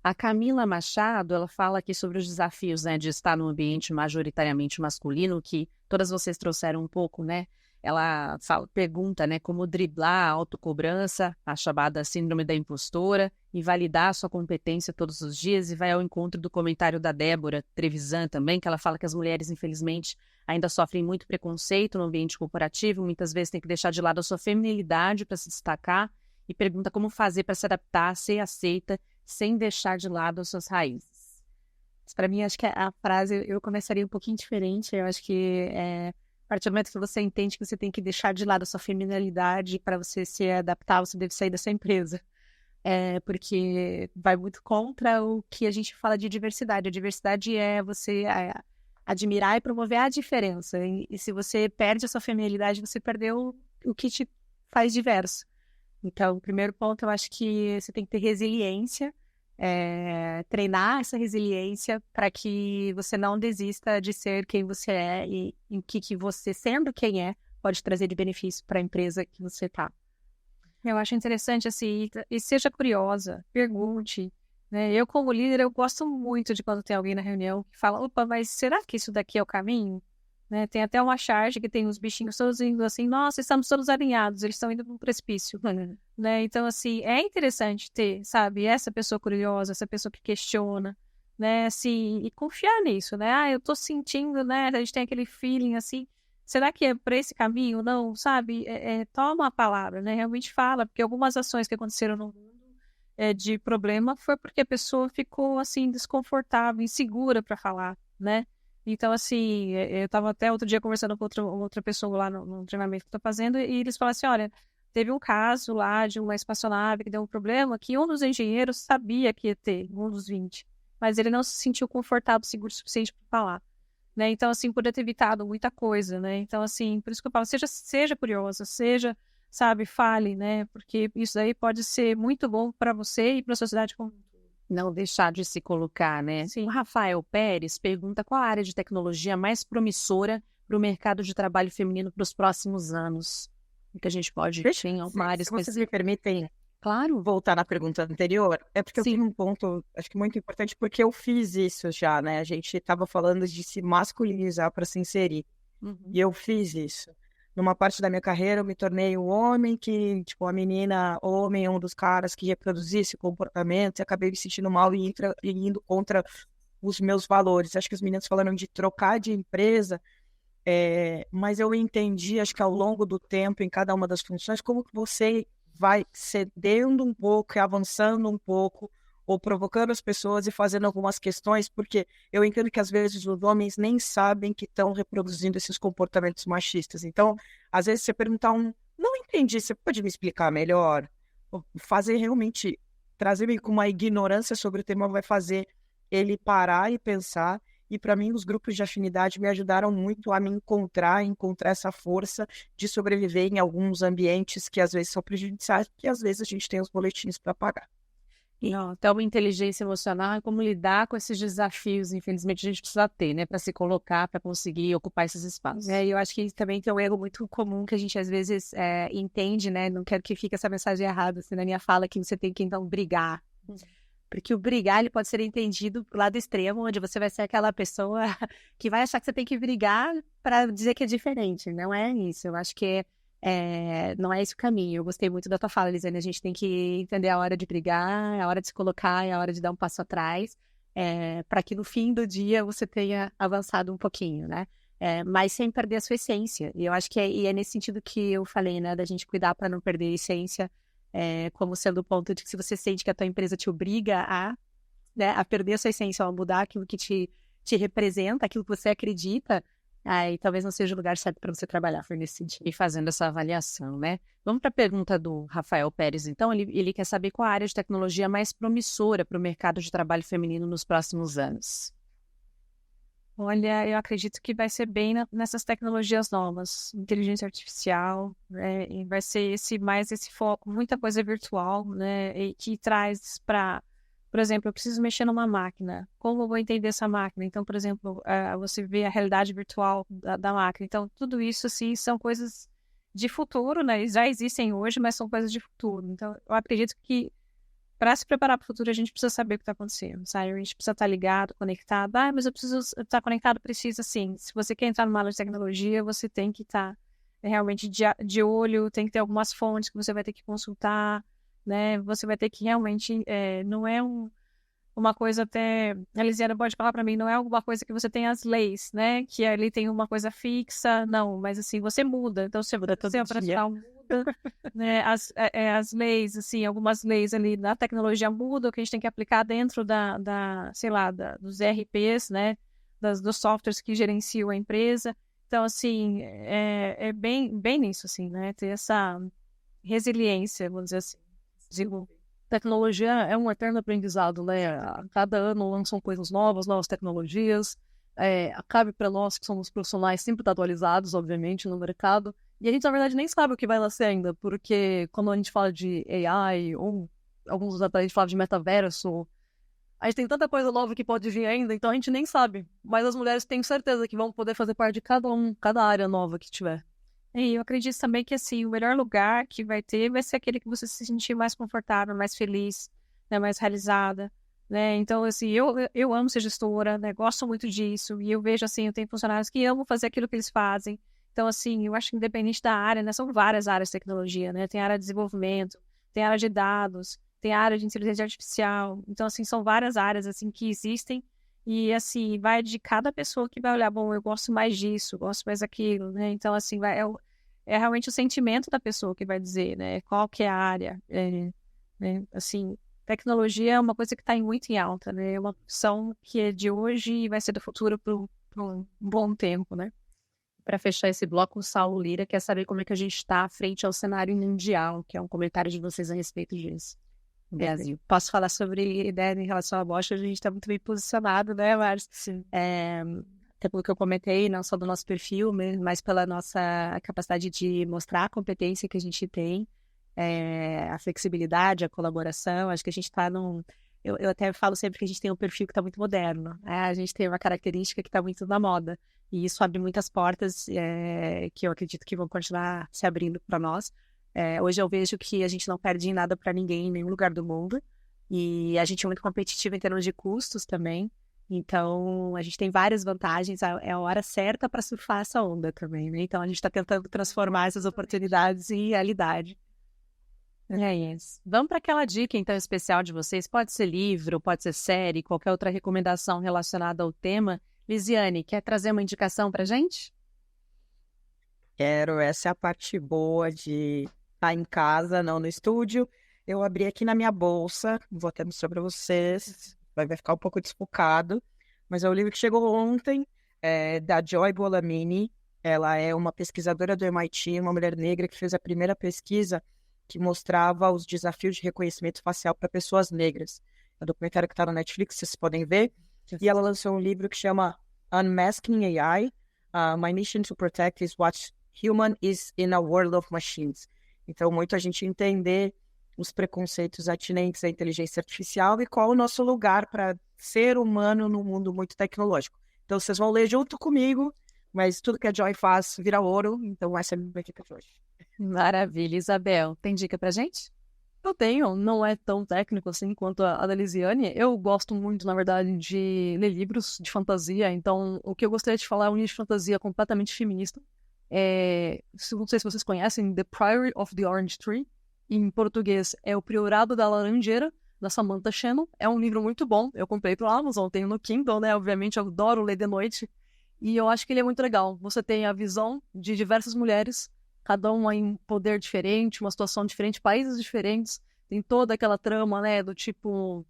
A Camila Machado, ela fala aqui sobre os desafios, né, de estar num ambiente majoritariamente masculino, que todas vocês trouxeram um pouco, né? ela pergunta, né, como driblar a autocobrança, a chamada síndrome da impostora, e validar a sua competência todos os dias, e vai ao encontro do comentário da Débora Trevisan também, que ela fala que as mulheres, infelizmente, ainda sofrem muito preconceito no ambiente corporativo, muitas vezes tem que deixar de lado a sua feminilidade para se destacar, e pergunta como fazer para se adaptar, ser aceita, sem deixar de lado as suas raízes. Para mim, acho que a frase eu começaria um pouquinho diferente. Eu acho que a partir do momento que você entende que você tem que deixar de lado a sua feminilidade para você se adaptar, você deve sair dessa empresa. Porque vai muito contra o que a gente fala de diversidade. A diversidade é você admirar e promover a diferença. E se você perde a sua feminilidade, você perdeu o que te faz diverso. Então, o primeiro ponto, eu acho que você tem que ter resiliência, treinar essa resiliência para que você não desista de ser quem você é e o que você, sendo quem é, pode trazer de benefício para a empresa que você está. Eu acho interessante, assim, e seja curiosa, pergunte, né? Eu, como líder, eu gosto muito de quando tem alguém na reunião que fala, opa, mas será que isso daqui é o caminho? Né? Tem até uma charge que tem os bichinhos todos indo assim, nossa, estamos todos alinhados, eles estão indo para um precipício. Né? Então, assim, é interessante ter, sabe, essa pessoa curiosa, essa pessoa que questiona, né, assim, e confiar nisso, né? Eu tô sentindo, né, a gente tem aquele feeling, assim, será que é por esse caminho? Não, sabe? Toma a palavra, né? Realmente fala, porque algumas ações que aconteceram no mundo de problema foi porque a pessoa ficou, assim, desconfortável, insegura para falar, né? Então, assim, eu estava até outro dia conversando com outra pessoa lá no treinamento que eu tô fazendo, e eles falaram assim, olha, teve um caso lá de uma espaçonave que deu um problema que um dos engenheiros sabia que ia ter, um dos 20, mas ele não se sentiu confortável, seguro o suficiente para falar. Né? Então, assim, poder ter evitado muita coisa, né? Então, assim, por isso que eu falo, seja curiosa, sabe, fale, né? Porque isso daí pode ser muito bom para você e para a sociedade como não deixar de se colocar, né? Sim. O Rafael Pérez pergunta qual a área de tecnologia mais promissora para o mercado de trabalho feminino para os próximos anos. Que a gente pode ter uma área específica. Se vocês me permitem, claro, voltar na pergunta anterior, porque eu tenho um ponto, acho que muito importante, porque eu fiz isso já, né? A gente estava falando de se masculinizar para se inserir. E eu fiz isso. Numa parte da minha carreira, eu me tornei um homem que, tipo, a menina, homem, é um dos caras que reproduzia esse comportamento, e acabei me sentindo mal e indo contra os meus valores. Acho que os meninos falaram de trocar de empresa, mas eu entendi, acho que ao longo do tempo, em cada uma das funções, como que você vai cedendo um pouco e avançando um pouco, ou provocando as pessoas e fazendo algumas questões, porque eu entendo que às vezes os homens nem sabem que estão reproduzindo esses comportamentos machistas. Então, às vezes você perguntar não entendi, você pode me explicar melhor? Fazer realmente, trazer meio com uma ignorância sobre o tema vai fazer ele parar e pensar. E para mim, os grupos de afinidade me ajudaram muito a me encontrar essa força de sobreviver em alguns ambientes que às vezes são prejudiciais, porque às vezes a gente tem os boletins para pagar. Não, até uma inteligência emocional e como lidar com esses desafios, infelizmente, a gente precisa ter, né? Para se colocar, para conseguir ocupar esses espaços. E eu acho que também tem um erro muito comum que a gente às vezes entende, né? Não quero que fique essa mensagem errada assim, na minha fala, que você tem que então brigar. Porque o brigar, ele pode ser entendido pro lado extremo, onde você vai ser aquela pessoa que vai achar que você tem que brigar para dizer que é diferente. Não é isso. Eu acho que não é esse o caminho. Eu gostei muito da tua fala, Elisane. A gente tem que entender a hora de brigar, a hora de se colocar, a hora de dar um passo atrás, para que no fim do dia você tenha avançado um pouquinho, né? Mas sem perder a sua essência. E eu acho que é nesse sentido que eu falei, né? Da gente cuidar para não perder a essência, como sendo o ponto de que se você sente que a tua empresa te obriga a perder a sua essência, a mudar aquilo que te representa, aquilo que você acredita, aí talvez não seja o lugar certo para você trabalhar, foi nesse sentido. E fazendo essa avaliação, né? Vamos para a pergunta do Rafael Pérez, então. Ele quer saber qual a área de tecnologia mais promissora para o mercado de trabalho feminino nos próximos anos. Olha, eu acredito que vai ser bem nessas tecnologias novas, inteligência artificial, e vai ser mais esse foco, muita coisa virtual, né, e que traz para, por exemplo, eu preciso mexer numa máquina, como eu vou entender essa máquina? Então, por exemplo, você vê a realidade virtual da máquina, então tudo isso, assim, são coisas de futuro, né, já existem hoje, mas são coisas de futuro, então eu acredito que para se preparar para o futuro, a gente precisa saber o que está acontecendo, sabe? A gente precisa estar ligado, conectado. Mas eu preciso estar conectado, precisa sim. Se você quer entrar numa área de tecnologia, você tem que estar realmente de olho, tem que ter algumas fontes que você vai ter que consultar, né? Você vai ter que realmente, não é uma coisa até, a Lisiana pode falar para mim, não é alguma coisa que você tem as leis, né? Que ali tem uma coisa fixa, não, mas assim, você muda. Então, você muda todo dia. Muda, né? As leis, assim, algumas leis ali na tecnologia mudam, que a gente tem que aplicar dentro sei lá, dos ERPs, né? Dos softwares que gerenciam a empresa. Então, assim, é bem nisso, assim, né? Ter essa resiliência, vamos dizer assim, desenvolver. Tecnologia é um eterno aprendizado, né? A cada ano lançam coisas novas tecnologias. Cabe para nós que somos profissionais sempre estar atualizados, obviamente, no mercado. E a gente, na verdade, nem sabe o que vai nascer ainda, porque quando a gente fala de AI, ou alguns anos atrás a gente falava de metaverso, a gente tem tanta coisa nova que pode vir ainda, então a gente nem sabe. Mas as mulheres têm certeza que vão poder fazer parte de cada área nova que tiver. E eu acredito também que, assim, o melhor lugar que vai ter vai ser aquele que você se sentir mais confortável, mais feliz, né, mais realizada, né? Então, assim, eu amo ser gestora, né? Gosto muito disso. E eu vejo, assim, eu tenho funcionários que amam fazer aquilo que eles fazem. Então, assim, eu acho que independente da área, né? São várias áreas de tecnologia, né? Tem área de desenvolvimento, tem área de dados, tem área de inteligência artificial. Então, assim, são várias áreas, assim, que existem. E, assim, vai de cada pessoa que vai olhar, bom, eu gosto mais disso, gosto mais daquilo, né? Então, assim, é realmente o sentimento da pessoa que vai dizer, né? Qual que é a área, né? Assim, tecnologia é uma coisa que está muito em alta, né? É uma opção que é de hoje e vai ser do futuro por um bom tempo, né? Para fechar esse bloco, o Saulo Lira quer saber como é que a gente está frente ao cenário mundial, que é um comentário de vocês a respeito disso. Brasil. Posso falar sobre ideia em relação à Bosch, a gente está muito bem posicionado, né, Márcio? Sim. Até pelo que eu comentei, não só do nosso perfil, mas pela nossa capacidade de mostrar a competência que a gente tem, a flexibilidade, a colaboração. Acho que a gente está Eu até falo sempre que a gente tem um perfil que está muito moderno, né? A gente tem uma característica que está muito na moda. E isso abre muitas portas que eu acredito que vão continuar se abrindo para nós. Hoje eu vejo que a gente não perde nada para ninguém em nenhum lugar do mundo. E a gente é muito competitivo em termos de custos também. Então, a gente tem várias vantagens. É a hora certa para surfar essa onda também, né? Então, a gente está tentando transformar essas oportunidades em realidade. É isso. Vamos para aquela dica, então, especial de vocês. Pode ser livro, pode ser série, qualquer outra recomendação relacionada ao tema. Lisiane, quer trazer uma indicação para a gente? Quero, essa é a parte boa de estar em casa, não no estúdio. Eu abri aqui na minha bolsa, vou até mostrar para vocês, vai ficar um pouco desfocado, mas é o livro que chegou ontem, da Joy Bolamini. Ela é uma pesquisadora do MIT, uma mulher negra que fez a primeira pesquisa que mostrava os desafios de reconhecimento facial para pessoas negras. É um documentário que está no Netflix, vocês podem ver. E ela lançou um livro que chama Unmasking AI, My Mission to Protect is What Human is in a World of Machines. Então, muito a gente entender os preconceitos atinentes à inteligência artificial e qual o nosso lugar para ser humano num mundo muito tecnológico. Então, vocês vão ler junto comigo, mas tudo que a Joy faz vira ouro, então essa é a minha dica de hoje. Maravilha. Isabel, tem dica pra gente? Eu tenho, não é tão técnico assim quanto a da Lisiane. Eu gosto muito, na verdade, de ler livros de fantasia, então o que eu gostaria de falar é um livro de fantasia completamente feminista. Não sei se vocês conhecem, The Priory of the Orange Tree. Em português é O Priorado da Laranjeira, da Samantha Shannon. É um livro muito bom, eu comprei pela Amazon, tenho no Kindle, né? Obviamente, eu adoro ler de noite. E eu acho que ele é muito legal. Você tem a visão de diversas mulheres, cada uma em um poder diferente, uma situação diferente, países diferentes. Tem toda aquela trama, né, do tipo...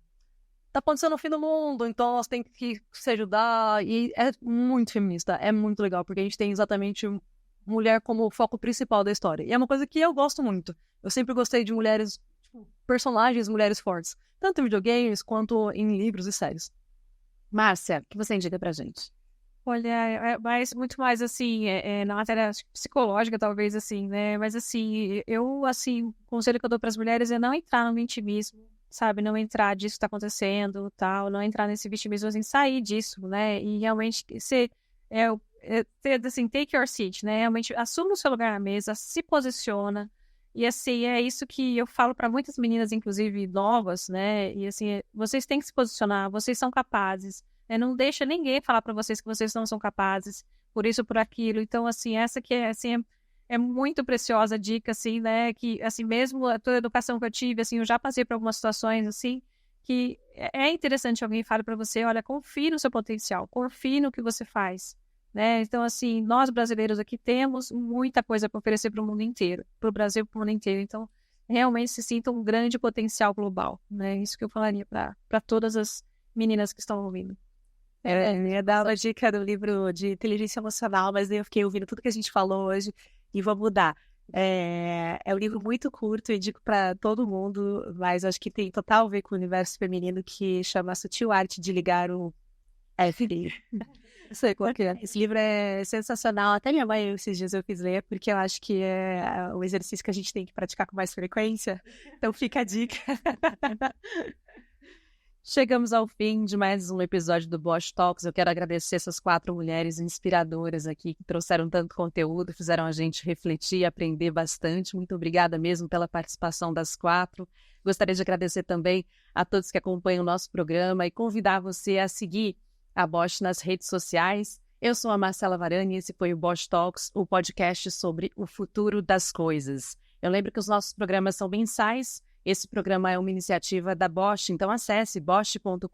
Tá acontecendo o fim do mundo, então elas têm que se ajudar. E é muito feminista, é muito legal, porque a gente tem exatamente mulher como foco principal da história. E é uma coisa que eu gosto muito. Eu sempre gostei de mulheres, tipo, personagens, mulheres fortes. Tanto em videogames, quanto em livros e séries. Márcia, o que você indica pra gente? Olha, muito mais assim, na matéria psicológica, talvez, assim, né? Mas, assim, o conselho que eu dou para as mulheres é não entrar no vitimismo, sabe? Não entrar disso que tá acontecendo, tal, não entrar nesse vitimismo, assim, sair disso, né? E realmente assim, take your seat, né? Realmente assuma o seu lugar na mesa, se posiciona. E, assim, é isso que eu falo para muitas meninas, inclusive novas, né? E, assim, vocês têm que se posicionar, vocês são capazes. Não deixa ninguém falar para vocês que vocês não são capazes, por isso, por aquilo. Então, assim, essa que é, assim, é muito preciosa a dica, assim, né? Que, assim, mesmo a toda a educação que eu tive, assim, eu já passei por algumas situações, assim, que é interessante alguém falar para você, olha, confie no seu potencial, confie no que você faz, né? Então, assim, nós brasileiros aqui temos muita coisa para oferecer para o mundo inteiro, para o Brasil e para o mundo inteiro. Então, realmente se sinta um grande potencial global, né? Isso que eu falaria para todas as meninas que estão ouvindo. Eu ia dar uma dica do livro de inteligência emocional, mas eu fiquei ouvindo tudo que a gente falou hoje e vou mudar. É um livro muito curto, indico para todo mundo, mas acho que tem total a ver com o universo feminino, que chama A Sutil Arte de Ligar o F. Não sei qual que é. Esse livro é sensacional. Até minha mãe, esses dias eu fiz ler, porque eu acho que é um exercício que a gente tem que praticar com mais frequência. Então fica a dica. Chegamos ao fim de mais um episódio do Bosch Talks. Eu quero agradecer essas 4 mulheres inspiradoras aqui que trouxeram tanto conteúdo, fizeram a gente refletir e aprender bastante. Muito obrigada mesmo pela participação das 4. Gostaria de agradecer também a todos que acompanham o nosso programa e convidar você a seguir a Bosch nas redes sociais. Eu sou a Marcela Varani e esse foi o Bosch Talks, o podcast sobre o futuro das coisas. Eu lembro que os nossos programas são mensais. Esse programa é uma iniciativa da Bosch, então acesse bosch.com.br,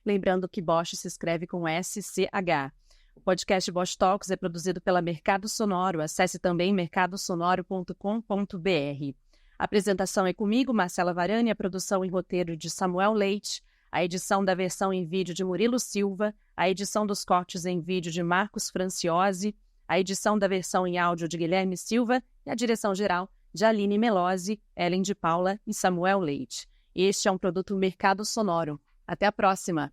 lembrando que Bosch se escreve com SCH. O podcast Bosch Talks é produzido pela Mercado Sonoro, acesse também mercadosonoro.com.br. A apresentação é comigo, Marcela Varani, a produção e roteiro de Samuel Leite, a edição da versão em vídeo de Murilo Silva, a edição dos cortes em vídeo de Marcos Franciosi, a edição da versão em áudio de Guilherme Silva e a direção geral de Aline Melosi, Ellen de Paula e Samuel Leite. Este é um produto Mercado Sonoro. Até a próxima!